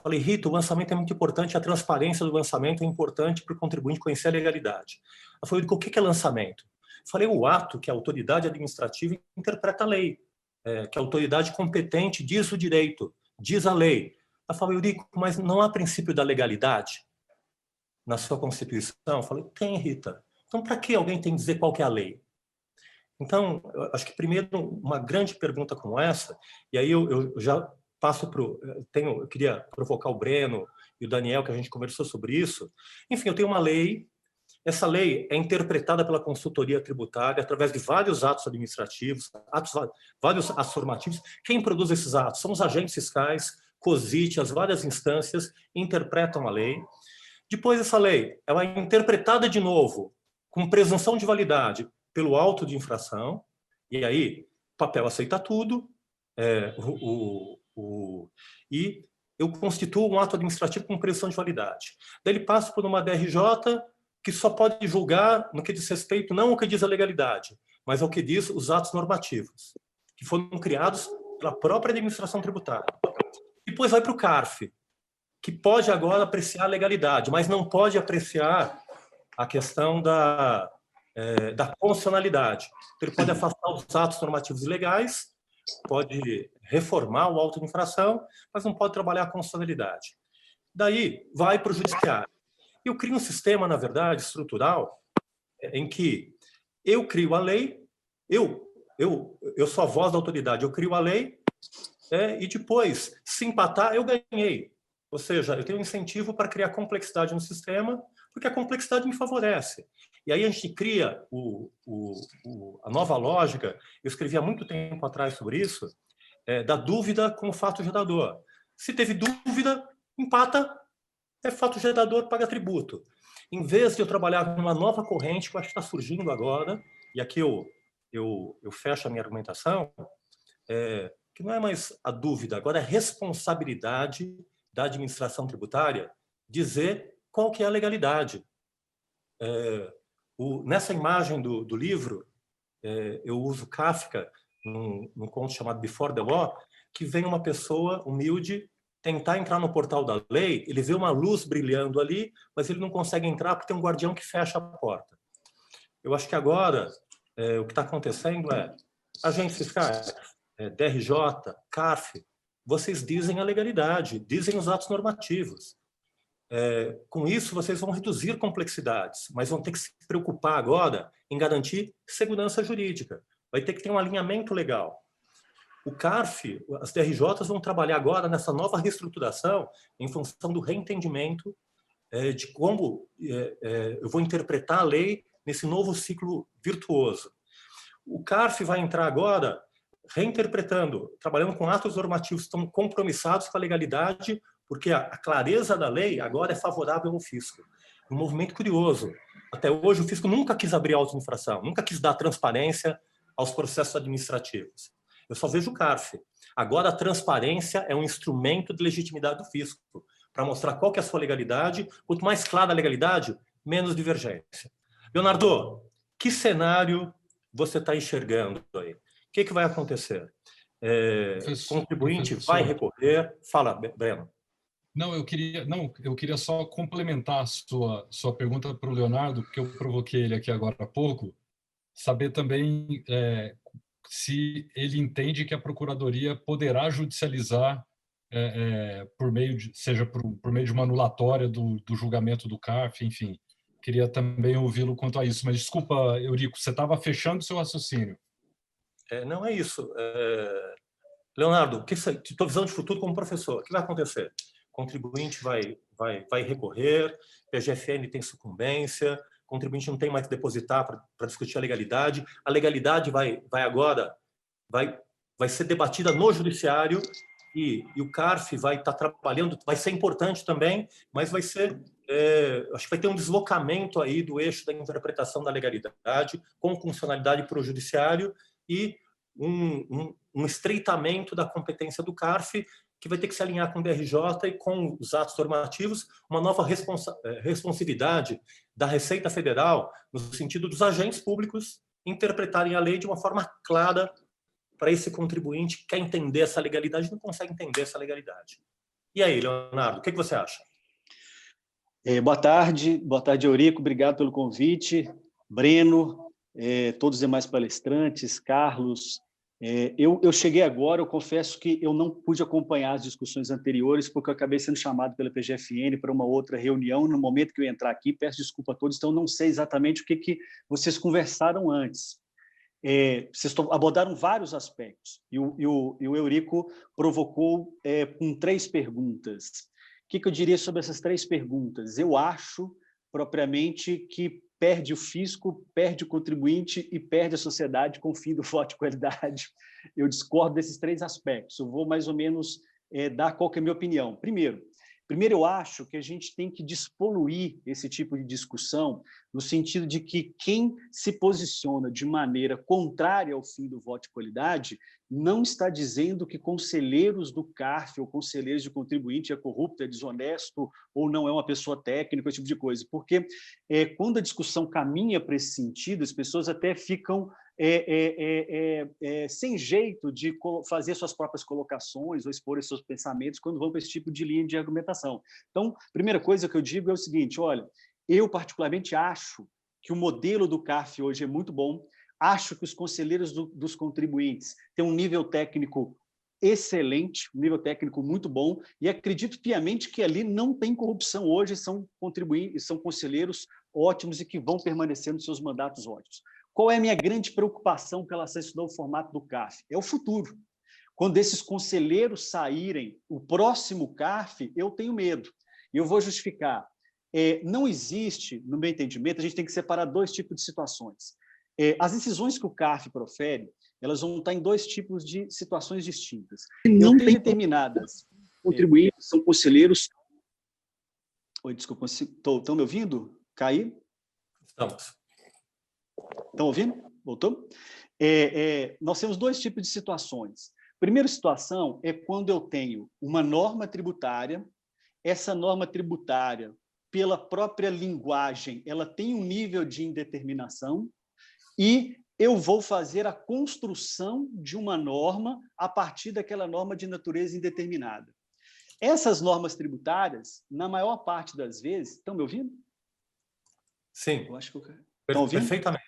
Falei, Rita, o lançamento é muito importante, a transparência do lançamento é importante para o contribuinte conhecer a legalidade. Ela falou, o que é lançamento? Falei, o ato que a autoridade administrativa interpreta a lei, que a autoridade competente diz o direito, diz a lei. Ela falou, Eurico, mas não há princípio da legalidade na sua Constituição? Eu falei, tem, Rita. Então, para que alguém tem que dizer qual que é a lei? Então, eu acho que primeiro uma grande pergunta como essa, e aí eu já passo para eu queria provocar o Breno e o Daniel, que a gente conversou sobre isso. Enfim, eu tenho uma lei, essa lei é interpretada pela consultoria tributária através de vários atos administrativos, vários atos formativos. Quem produz esses atos são os agentes fiscais, COSIT, as várias instâncias interpretam a lei. Depois essa lei ela é interpretada de novo com presunção de validade pelo auto de infração, e aí o papel aceita tudo, e eu constituo um ato administrativo com presunção de validade. Daí ele passa por uma DRJ que só pode julgar no que diz respeito, não ao que diz a legalidade, mas ao que diz os atos normativos, que foram criados pela própria administração tributária. Depois vai para o CARF, que pode agora apreciar a legalidade, mas não pode apreciar a questão da constitucionalidade. Ele pode afastar os atos normativos ilegais, pode reformar o auto de infração, mas não pode trabalhar a constitucionalidade. Daí vai para o judiciário. Eu crio um sistema, na verdade, estrutural, em que eu crio a lei, eu sou a voz da autoridade, eu crio a lei, e depois, se empatar, eu ganhei. Ou seja, eu tenho um incentivo para criar complexidade no sistema, porque a complexidade me favorece. E aí a gente cria a nova lógica, eu escrevi há muito tempo atrás sobre isso, da dúvida como fato gerador. Se teve dúvida, empata, é fato gerador, paga tributo. Em vez de eu trabalhar numa nova corrente que eu acho que está surgindo agora, e aqui eu fecho a minha argumentação, que não é mais a dúvida, agora é a responsabilidade da administração tributária dizer qual que é a legalidade. Nessa imagem do livro, eu uso Kafka, num conto chamado Before the Law, que vem uma pessoa humilde tentar entrar no portal da lei, ele vê uma luz brilhando ali, mas ele não consegue entrar porque tem um guardião que fecha a porta. Eu acho que agora o que está acontecendo agentes fiscais, DRJ, CARF, vocês dizem a legalidade, dizem os atos normativos. Com isso, vocês vão reduzir complexidades, mas vão ter que se preocupar agora em garantir segurança jurídica. Vai ter que ter um alinhamento legal. O CARF, as DRJs vão trabalhar agora nessa nova reestruturação em função do reentendimento de como eu vou interpretar a lei nesse novo ciclo virtuoso. O CARF vai entrar agora reinterpretando, trabalhando com atos normativos que estão compromissados com a legalidade, porque a clareza da lei agora é favorável ao fisco. Um movimento curioso. Até hoje, o fisco nunca quis abrir auto-infração, nunca quis dar transparência aos processos administrativos. Eu só vejo o CARF. Agora, a transparência é um instrumento de legitimidade do fisco, para mostrar qual que é a sua legalidade. Quanto mais clara a legalidade, menos divergência. Leonardo, que cenário você está enxergando aí? O que vai acontecer? Contribuinte vai recorrer? Fala, Breno. Não, eu queria só complementar a sua pergunta para o Leonardo, porque eu provoquei ele aqui agora há pouco, saber também se ele entende que a Procuradoria poderá judicializar por meio de uma anulatória do julgamento do CARF, enfim. Queria também ouvi-lo quanto a isso. Mas desculpa, Eurico, você estava fechando o seu raciocínio. Não é isso. Leonardo, tua visão de futuro como professor, o que vai acontecer? O contribuinte vai recorrer, PGFN tem sucumbência, o contribuinte não tem mais que depositar para discutir a legalidade vai ser debatida no judiciário e o CARF vai estar trabalhando, vai ser importante também, mas vai ser, acho que vai ter um deslocamento aí do eixo da interpretação da legalidade com funcionalidade para o judiciário e um estreitamento da competência do CARF, que vai ter que se alinhar com o DRJ e com os atos normativos, uma nova responsividade da Receita Federal, no sentido dos agentes públicos interpretarem a lei de uma forma clara para esse contribuinte que quer entender essa legalidade e não consegue entender essa legalidade. E aí, Leonardo, o que você acha? Boa tarde, Eurico, obrigado pelo convite. Breno, todos os demais palestrantes, Carlos. Eu cheguei agora, eu confesso que eu não pude acompanhar as discussões anteriores, porque eu acabei sendo chamado pela PGFN para uma outra reunião. No momento que eu entrar aqui, peço desculpa a todos, então não sei exatamente o que vocês conversaram antes. Vocês abordaram vários aspectos, e o Eurico provocou com 3 perguntas. O que eu diria sobre essas 3 perguntas? Eu acho, propriamente, que perde o fisco, perde o contribuinte e perde a sociedade com o fim do voto de qualidade. Eu discordo desses 3 aspectos. Eu vou mais ou menos dar qual que é a minha opinião. Primeiro, eu acho que a gente tem que despoluir esse tipo de discussão no sentido de que quem se posiciona de maneira contrária ao fim do voto de qualidade não está dizendo que conselheiros do CARF ou conselheiros de contribuinte é corrupto, é desonesto ou não é uma pessoa técnica, esse tipo de coisa. Porque quando a discussão caminha para esse sentido, as pessoas até ficam sem jeito de fazer suas próprias colocações ou expor seus pensamentos quando vão para esse tipo de linha de argumentação. Então, a primeira coisa que eu digo é o seguinte, olha, eu particularmente acho que o modelo do CARF hoje é muito bom, acho que os conselheiros dos contribuintes têm um nível técnico excelente, um nível técnico muito bom, e acredito piamente que ali não tem corrupção hoje, são contribuintes, são conselheiros ótimos e que vão permanecer nos seus mandatos ótimos. Qual é a minha grande preocupação com relação a esse novo formato do CARF? É o futuro. Quando esses conselheiros saírem, o próximo CARF, eu tenho medo. E eu vou justificar. Não existe, no meu entendimento, a gente tem que separar 2 tipos de situações. As decisões que o CARF profere, elas vão estar em 2 tipos de situações distintas. Eu tenho determinadas contribuintes, são conselheiros... Oi, desculpa, estão me ouvindo? Caí? Estamos. Estão ouvindo? Voltou? Nós temos dois tipos de situações. Primeira situação é quando eu tenho uma norma tributária, essa norma tributária, pela própria linguagem, ela tem um nível de indeterminação e eu vou fazer a construção de uma norma a partir daquela norma de natureza indeterminada. Essas normas tributárias, na maior parte das vezes... Estão me ouvindo? Sim. Eu acho que estão ouvindo? Perfeitamente.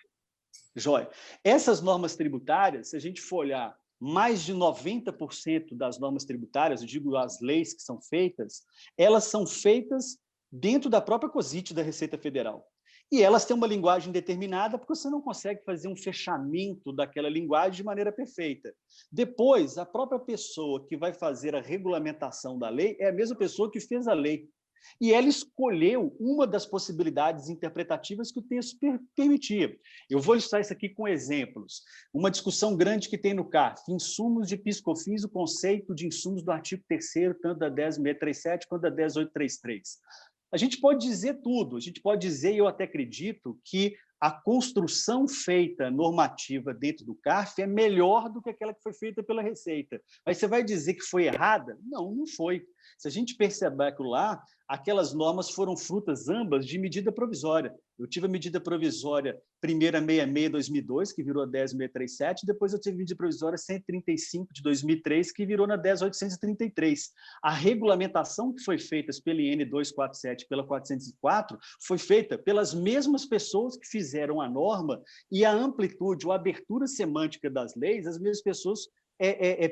Jóia. Essas normas tributárias, se a gente for olhar mais de 90% das normas tributárias, eu digo as leis que são feitas, elas são feitas dentro da própria COSIT da Receita Federal. E elas têm uma linguagem determinada, porque você não consegue fazer um fechamento daquela linguagem de maneira perfeita. Depois, a própria pessoa que vai fazer a regulamentação da lei é a mesma pessoa que fez a lei. E ela escolheu uma das possibilidades interpretativas que o texto permitia. Eu vou ilustrar isso aqui com exemplos. Uma discussão grande que tem no CARF, insumos de PIS/COFINS, o conceito de insumos do artigo 3º, tanto da 10.637 quanto da 10.833. A gente pode dizer tudo, a gente pode dizer, e eu até acredito, que a construção feita normativa dentro do CARF é melhor do que aquela que foi feita pela Receita. Mas você vai dizer que foi errada? Não, não foi. Se a gente perceber aquilo lá, aquelas normas foram frutas ambas de medida provisória. Eu tive a medida provisória primeira 66/2002, que virou a 10.637, depois eu tive a medida provisória 135 de 2003, que virou na 10.833. A regulamentação que foi feita pela IN 247 e pela 404 foi feita pelas mesmas pessoas que fizeram a norma, e a amplitude ou a abertura semântica das leis, as mesmas pessoas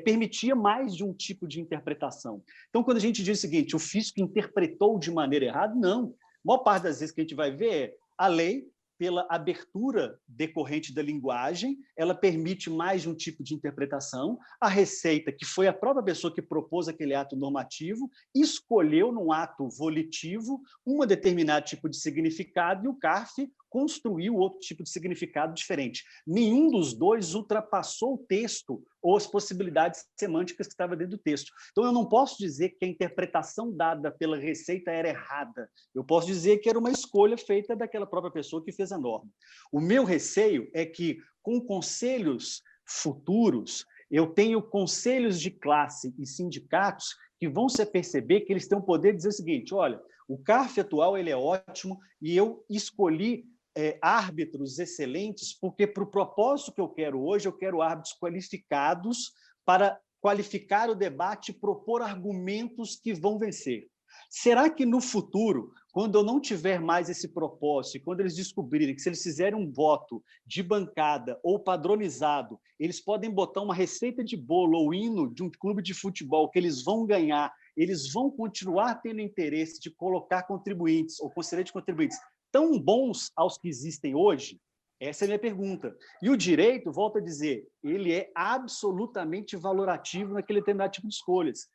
permitia mais de um tipo de interpretação. Então, quando a gente diz o seguinte, o fisco interpretou de maneira errada, não. A maior parte das vezes que a gente vai ver é a lei, pela abertura decorrente da linguagem, ela permite mais de um tipo de interpretação. A Receita, que foi a própria pessoa que propôs aquele ato normativo, escolheu num ato volitivo um determinado tipo de significado e o CARF construiu outro tipo de significado diferente. Nenhum dos dois ultrapassou o texto ou as possibilidades semânticas que estavam dentro do texto. Então, eu não posso dizer que a interpretação dada pela Receita era errada. Eu posso dizer que era uma escolha feita daquela própria pessoa que fez a norma. O meu receio é que, com conselhos futuros, eu tenho conselhos de classe e sindicatos que vão se perceber que eles têm o poder de dizer o seguinte, olha, o CARF atual ele é ótimo e eu escolhi árbitros excelentes, porque para o propósito que eu quero hoje, eu quero árbitros qualificados para qualificar o debate e propor argumentos que vão vencer. Será que no futuro, quando eu não tiver mais esse propósito, e quando eles descobrirem que se eles fizerem um voto de bancada ou padronizado, eles podem botar uma receita de bolo ou hino de um clube de futebol que eles vão ganhar, eles vão continuar tendo interesse de colocar contribuintes ou conselheiros de contribuintes tão bons aos que existem hoje? Essa é a minha pergunta. E o direito, volto a dizer, ele é absolutamente valorativo naquele determinado tipo de escolhas.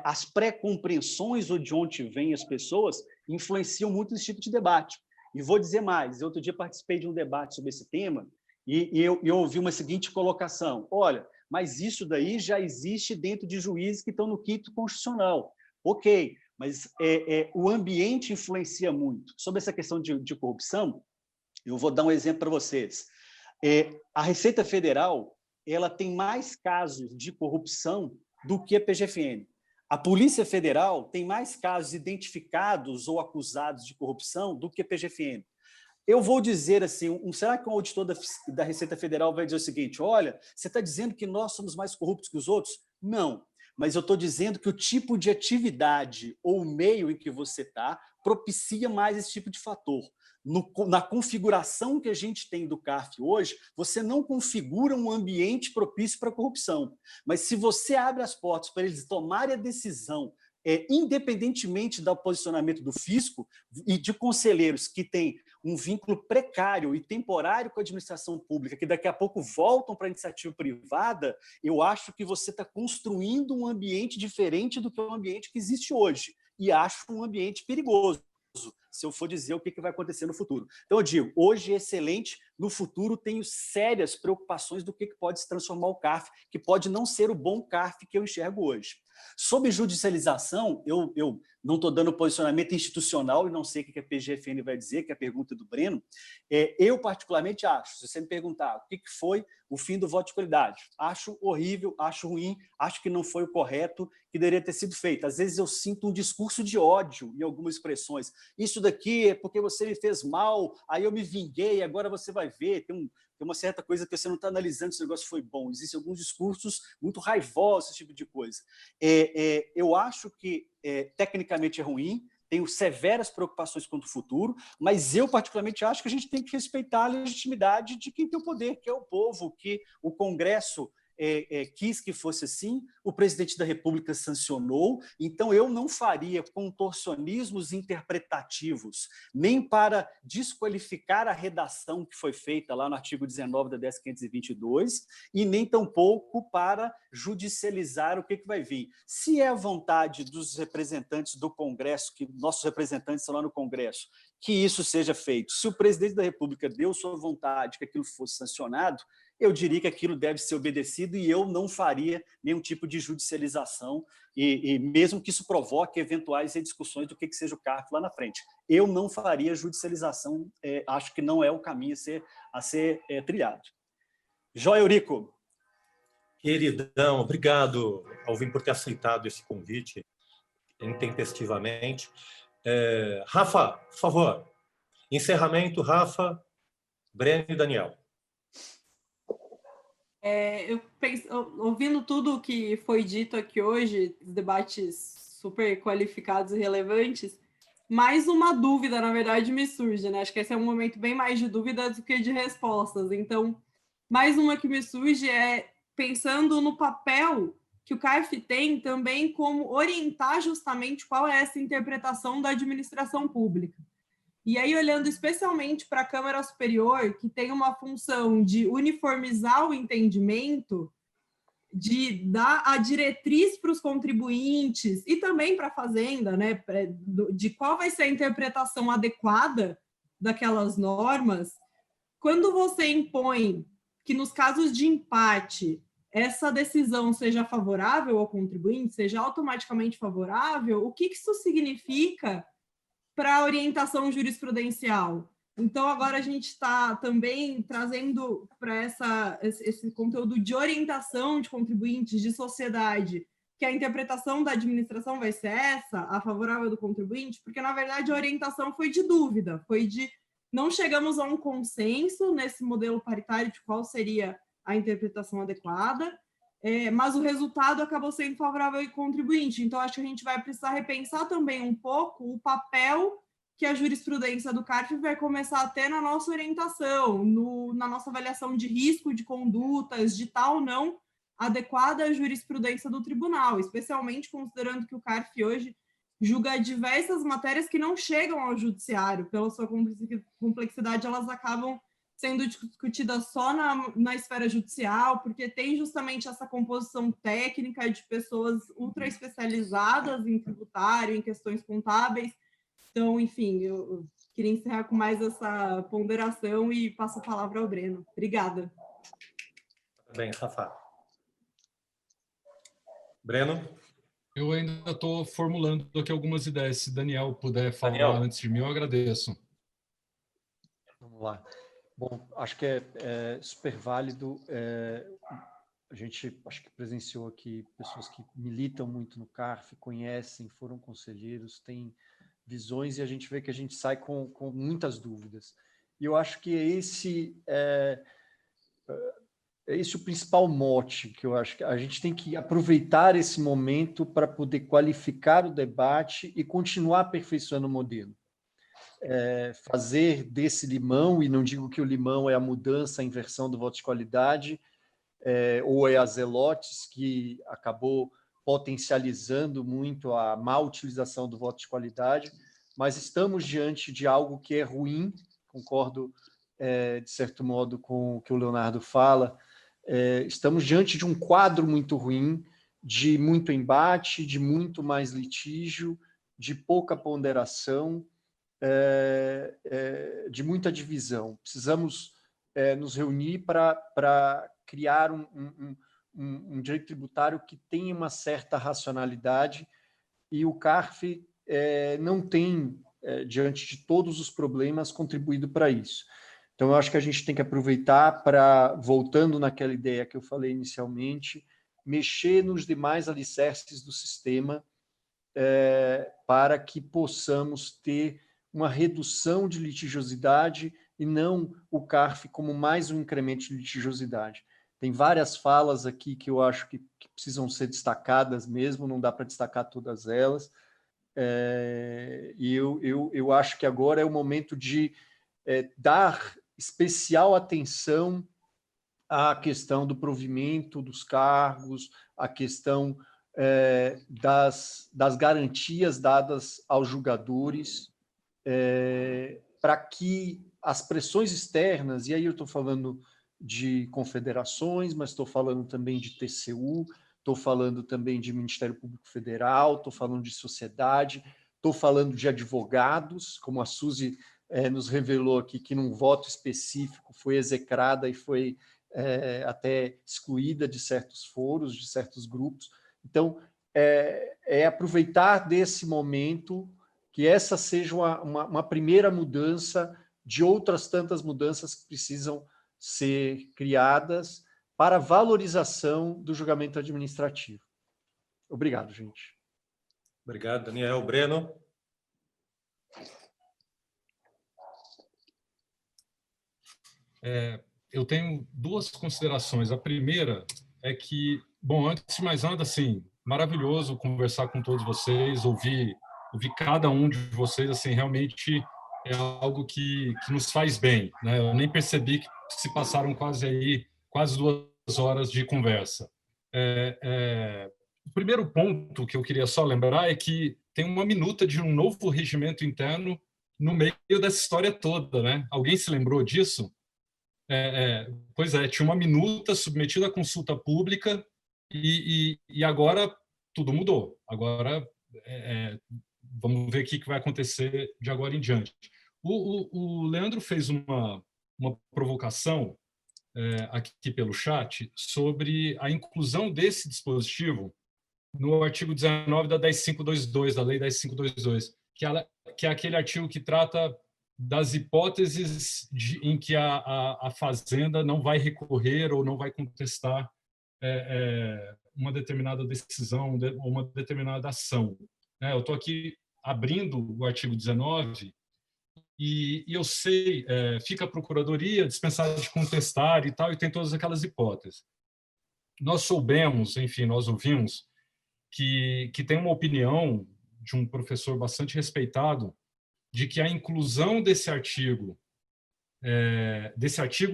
As pré-compreensões ou de onde vêm as pessoas influenciam muito esse tipo de debate. E vou dizer mais, outro dia participei de um debate sobre esse tema e eu ouvi uma seguinte colocação, olha, mas isso daí já existe dentro de juízes que estão no quinto constitucional. Ok, mas o ambiente influencia muito. Sobre essa questão de corrupção, eu vou dar um exemplo para vocês. A Receita Federal ela tem mais casos de corrupção do que a PGFN. A Polícia Federal tem mais casos identificados ou acusados de corrupção do que a PGFN. Eu vou dizer assim, será que um auditor da Receita Federal vai dizer o seguinte, olha, você está dizendo que nós somos mais corruptos que os outros? Não, mas eu estou dizendo que o tipo de atividade ou o meio em que você está propicia mais esse tipo de fator. Na configuração que a gente tem do CARF hoje, você não configura um ambiente propício para a corrupção. Mas se você abre as portas para eles tomarem a decisão, independentemente do posicionamento do fisco e de conselheiros que têm um vínculo precário e temporário com a administração pública, que daqui a pouco voltam para a iniciativa privada, eu acho que você está construindo um ambiente diferente do que o ambiente que existe hoje. E acho um ambiente perigoso, se eu for dizer o que vai acontecer no futuro. Então, eu digo, hoje é excelente, no futuro tenho sérias preocupações do que pode se transformar o CARF, que pode não ser o bom CARF que eu enxergo hoje. Sobre judicialização, eu não estou dando posicionamento institucional e não sei o que a PGFN vai dizer, que é a pergunta do Breno. Eu, particularmente, acho, se você me perguntar o que foi o fim do voto de qualidade, acho horrível, acho ruim, acho que não foi o correto, que deveria ter sido feito. Às vezes eu sinto um discurso de ódio em algumas expressões. Isso daqui é porque você me fez mal, aí eu me vinguei, agora você vai ver. Tem uma certa coisa que você não está analisando se o negócio foi bom. Existem alguns discursos muito raivosos, esse tipo de coisa. Eu acho que tecnicamente é ruim, tenho severas preocupações quanto ao futuro, mas eu particularmente acho que a gente tem que respeitar a legitimidade de quem tem o poder, que é o povo, que o Congresso quis que fosse assim, o presidente da República sancionou, então eu não faria contorcionismos interpretativos, nem para desqualificar a redação que foi feita lá no artigo 19 da 10.522, e nem tampouco para judicializar o que vai vir. Se é a vontade dos representantes do Congresso, que nossos representantes estão lá no Congresso, que isso seja feito, se o presidente da República deu sua vontade que aquilo fosse sancionado, eu diria que aquilo deve ser obedecido e eu não faria nenhum tipo de judicialização, e mesmo que isso provoque eventuais rediscussões do que seja o CARF lá na frente. Eu não faria judicialização, acho que não é o caminho a ser trilhado. Joia, Eurico. Queridão, obrigado, Alvin, por ter aceitado esse convite intempestivamente. Rafa, por favor, encerramento, Rafa, Breno e Daniel. Eu penso, ouvindo tudo o que foi dito aqui hoje, debates super qualificados e relevantes, mais uma dúvida, na verdade, me surge, né? Acho que esse é um momento bem mais de dúvidas do que de respostas. Então, mais uma que me surge é pensando no papel que o CARF tem também como orientar justamente qual é essa interpretação da administração pública. E aí, olhando especialmente para a Câmara Superior, que tem uma função de uniformizar o entendimento, de dar a diretriz para os contribuintes e também para a Fazenda, né, de qual vai ser a interpretação adequada daquelas normas, quando você impõe que nos casos de empate essa decisão seja favorável ao contribuinte, seja automaticamente favorável, o que isso significa para a orientação jurisprudencial? Então, agora a gente está também trazendo para esse conteúdo de orientação de contribuintes, de sociedade, que a interpretação da administração vai ser essa, a favorável do contribuinte, porque, na verdade, a orientação foi de dúvida, foi de não chegamos a um consenso nesse modelo paritário de qual seria a interpretação adequada, mas o resultado acabou sendo favorável ao contribuinte. Então, acho que a gente vai precisar repensar também um pouco o papel que a jurisprudência do CARF vai começar a ter na nossa orientação, na nossa avaliação de risco de condutas, de tal ou não adequada à jurisprudência do tribunal, especialmente considerando que o CARF hoje julga diversas matérias que não chegam ao judiciário. Pela sua complexidade, elas acabam sendo discutidas só na esfera judicial, porque tem justamente essa composição técnica de pessoas ultra especializadas em tributário, em questões contábeis. Então, enfim, eu queria encerrar com mais essa ponderação e passo a palavra ao Breno. Obrigada. Bem, Rafa. Breno? Eu ainda estou formulando aqui algumas ideias. Se Daniel puder falar antes de mim, eu agradeço. Vamos lá. Bom, acho que é super válido. A gente acho que presenciou aqui pessoas que militam muito no CARF, conhecem, foram conselheiros, têm visões, e a gente vê que a gente sai com muitas dúvidas. E eu acho que esse é o principal mote, que eu acho que a gente tem que aproveitar esse momento para poder qualificar o debate e continuar aperfeiçoando o modelo. Fazer desse limão, e não digo que o limão é a mudança, a inversão do voto de qualidade, ou é a Zelotes, que acabou potencializando muito a má utilização do voto de qualidade, mas estamos diante de algo que é ruim, concordo, de certo modo, com o que o Leonardo fala, estamos diante de um quadro muito ruim, de muito embate, de muito mais litígio, de pouca ponderação, de muita divisão. Precisamos nos reunir para criar um direito tributário que tem uma certa racionalidade, e o CARF não tem, diante de todos os problemas, contribuído para isso. Então, eu acho que a gente tem que aproveitar para, voltando naquela ideia que eu falei inicialmente, mexer nos demais alicerces do sistema para que possamos ter uma redução de litigiosidade e não o CARF como mais um incremento de litigiosidade. Tem várias falas aqui que eu acho que precisam ser destacadas mesmo, não dá para destacar todas elas, e eu acho que agora é o momento de dar especial atenção à questão do provimento dos cargos, à questão das garantias dadas aos julgadores, para que as pressões externas, e aí eu estou falando de confederações, mas estou falando também de TCU, estou falando também de Ministério Público Federal, estou falando de sociedade, estou falando de advogados, como a Suzy nos revelou aqui, que num voto específico foi execrada e foi até excluída de certos foros, de certos grupos. Então, aproveitar desse momento que essa seja uma primeira mudança de outras tantas mudanças que precisam ser criadas para a valorização do julgamento administrativo. Obrigado, gente. Obrigado, Daniel. Breno? Eu tenho duas considerações. A primeira é que, bom, antes de mais nada, assim, maravilhoso conversar com todos vocês, ouvir cada um de vocês, assim, realmente é algo que nos faz bem, né? Eu nem percebi que se passaram quase 2 horas de conversa. O primeiro ponto que eu queria só lembrar é que tem uma minuta de um novo regimento interno no meio dessa história toda, né? Alguém se lembrou disso? Pois é, tinha uma minuta submetida à consulta pública e agora tudo mudou. Agora, vamos ver o que vai acontecer de agora em diante. O Leandro fez uma provocação aqui pelo chat sobre a inclusão desse dispositivo no artigo 19 da 10522, da Lei 10522, que é aquele artigo que trata das hipóteses em que a Fazenda não vai recorrer ou não vai contestar uma determinada decisão ou uma determinada ação. Eu estou aqui abrindo o artigo 19 e eu sei, fica a Procuradoria dispensada de contestar e tal, e tem todas aquelas hipóteses. Nós soubemos, enfim, nós ouvimos que tem uma opinião de um professor bastante respeitado de que a inclusão desse artigo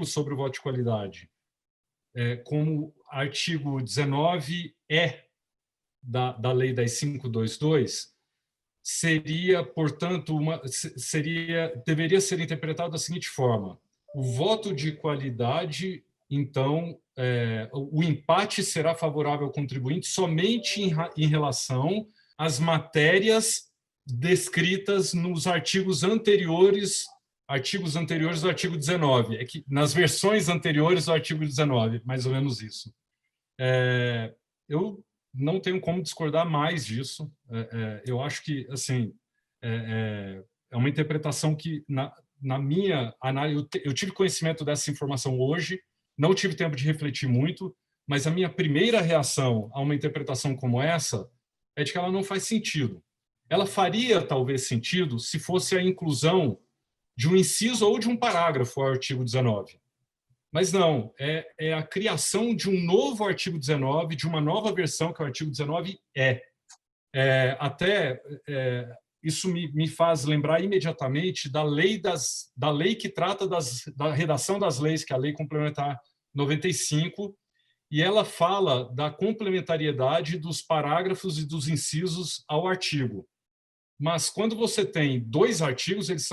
sobre o voto de qualidade, como artigo 19E da Lei 10522, seria, portanto, deveria ser interpretado da seguinte forma: o voto de qualidade, então, o empate será favorável ao contribuinte somente em relação às matérias descritas nos artigos anteriores do artigo 19. É que nas versões anteriores do artigo 19, mais ou menos isso. Eu não tenho como discordar mais disso. Eu acho que, assim, é uma interpretação que, na minha análise, eu tive conhecimento dessa informação hoje, não tive tempo de refletir muito, mas a minha primeira reação a uma interpretação como essa é de que ela não faz sentido. Ela faria, talvez, sentido se fosse a inclusão de um inciso ou de um parágrafo ao artigo 19. Mas não, é a criação de um novo artigo 19, de uma nova versão, que é o artigo 19E. Isso me faz lembrar imediatamente da lei que trata da redação das leis, que é a Lei Complementar 95, e ela fala da complementariedade dos parágrafos e dos incisos ao artigo. Mas quando você tem 2 artigos, eles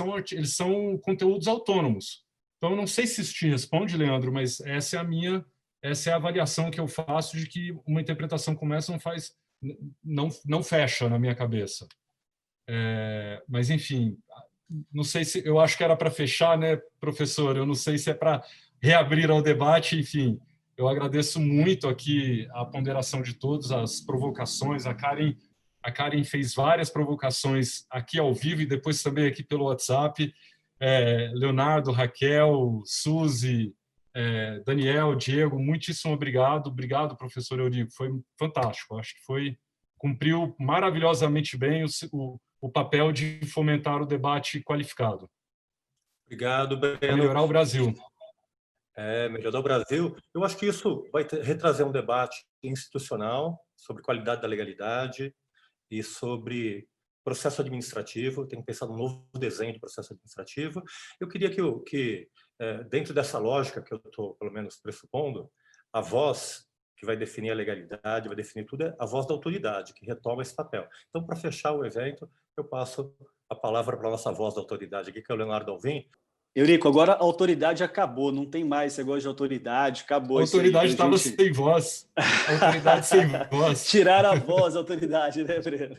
são conteúdos autônomos. Então, eu não sei se isso te responde, Leandro, mas essa é a avaliação que eu faço de que uma interpretação como essa não fecha na minha cabeça. Mas, enfim, não sei se... Eu acho que era para fechar, né, professor? Eu não sei se é para reabrir ao debate, enfim. Eu agradeço muito aqui a ponderação de todos, as provocações. A Karen fez várias provocações aqui ao vivo e depois também aqui pelo WhatsApp. Leonardo, Raquel, Suzy, Daniel, Diego, muitíssimo obrigado. Obrigado, professor Eurico. Foi fantástico. Acho que cumpriu maravilhosamente bem o papel de fomentar o debate qualificado. Obrigado, Breno. Para melhorar o Brasil. Melhorar o Brasil. Eu acho que isso vai retrazer um debate institucional sobre qualidade da legalidade e sobre processo administrativo. Tem que pensar num novo desenho de processo administrativo. Eu queria que dentro dessa lógica que eu estou, pelo menos, pressupondo, a voz que vai definir a legalidade, vai definir tudo, é a voz da autoridade, que retoma esse papel. Então, para fechar o evento, eu passo a palavra para a nossa voz da autoridade aqui, que é o Leonardo Alvim. Eurico, agora a autoridade acabou, não tem mais esse negócio de autoridade, acabou. A autoridade estava sem voz. A autoridade sem voz. Tiraram a voz, a autoridade, né, Breno?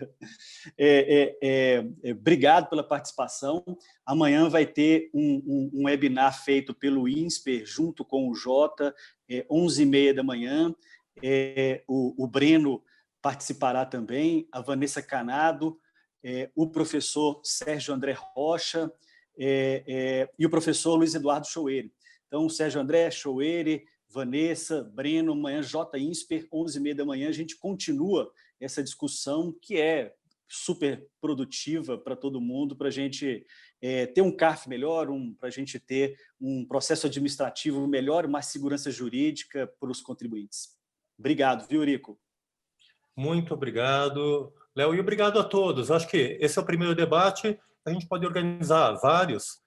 Obrigado pela participação. Amanhã vai ter um webinar feito pelo INSPER, junto com o Jota, 11h30 da manhã. O Breno participará também, a Vanessa Canado, o professor Sérgio André Rocha, e o professor Luiz Eduardo Choueire. Então, Sérgio André, Choueire, Vanessa, Breno, amanhã J. INSPER, 11h30 da manhã, a gente continua essa discussão que é super produtiva para todo mundo, para a gente ter um CARF melhor, para a gente ter um processo administrativo melhor, mais segurança jurídica para os contribuintes. Obrigado, viu, Eurico? Muito obrigado, Léo, e obrigado a todos. Acho que esse é o primeiro debate. A gente pode organizar vários.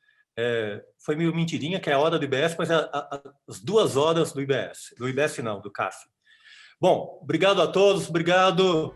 Foi meio mentirinha, que é a hora do IBS, mas as 2 horas do IBS. Do IBS não, do CARF. Bom, obrigado a todos, obrigado.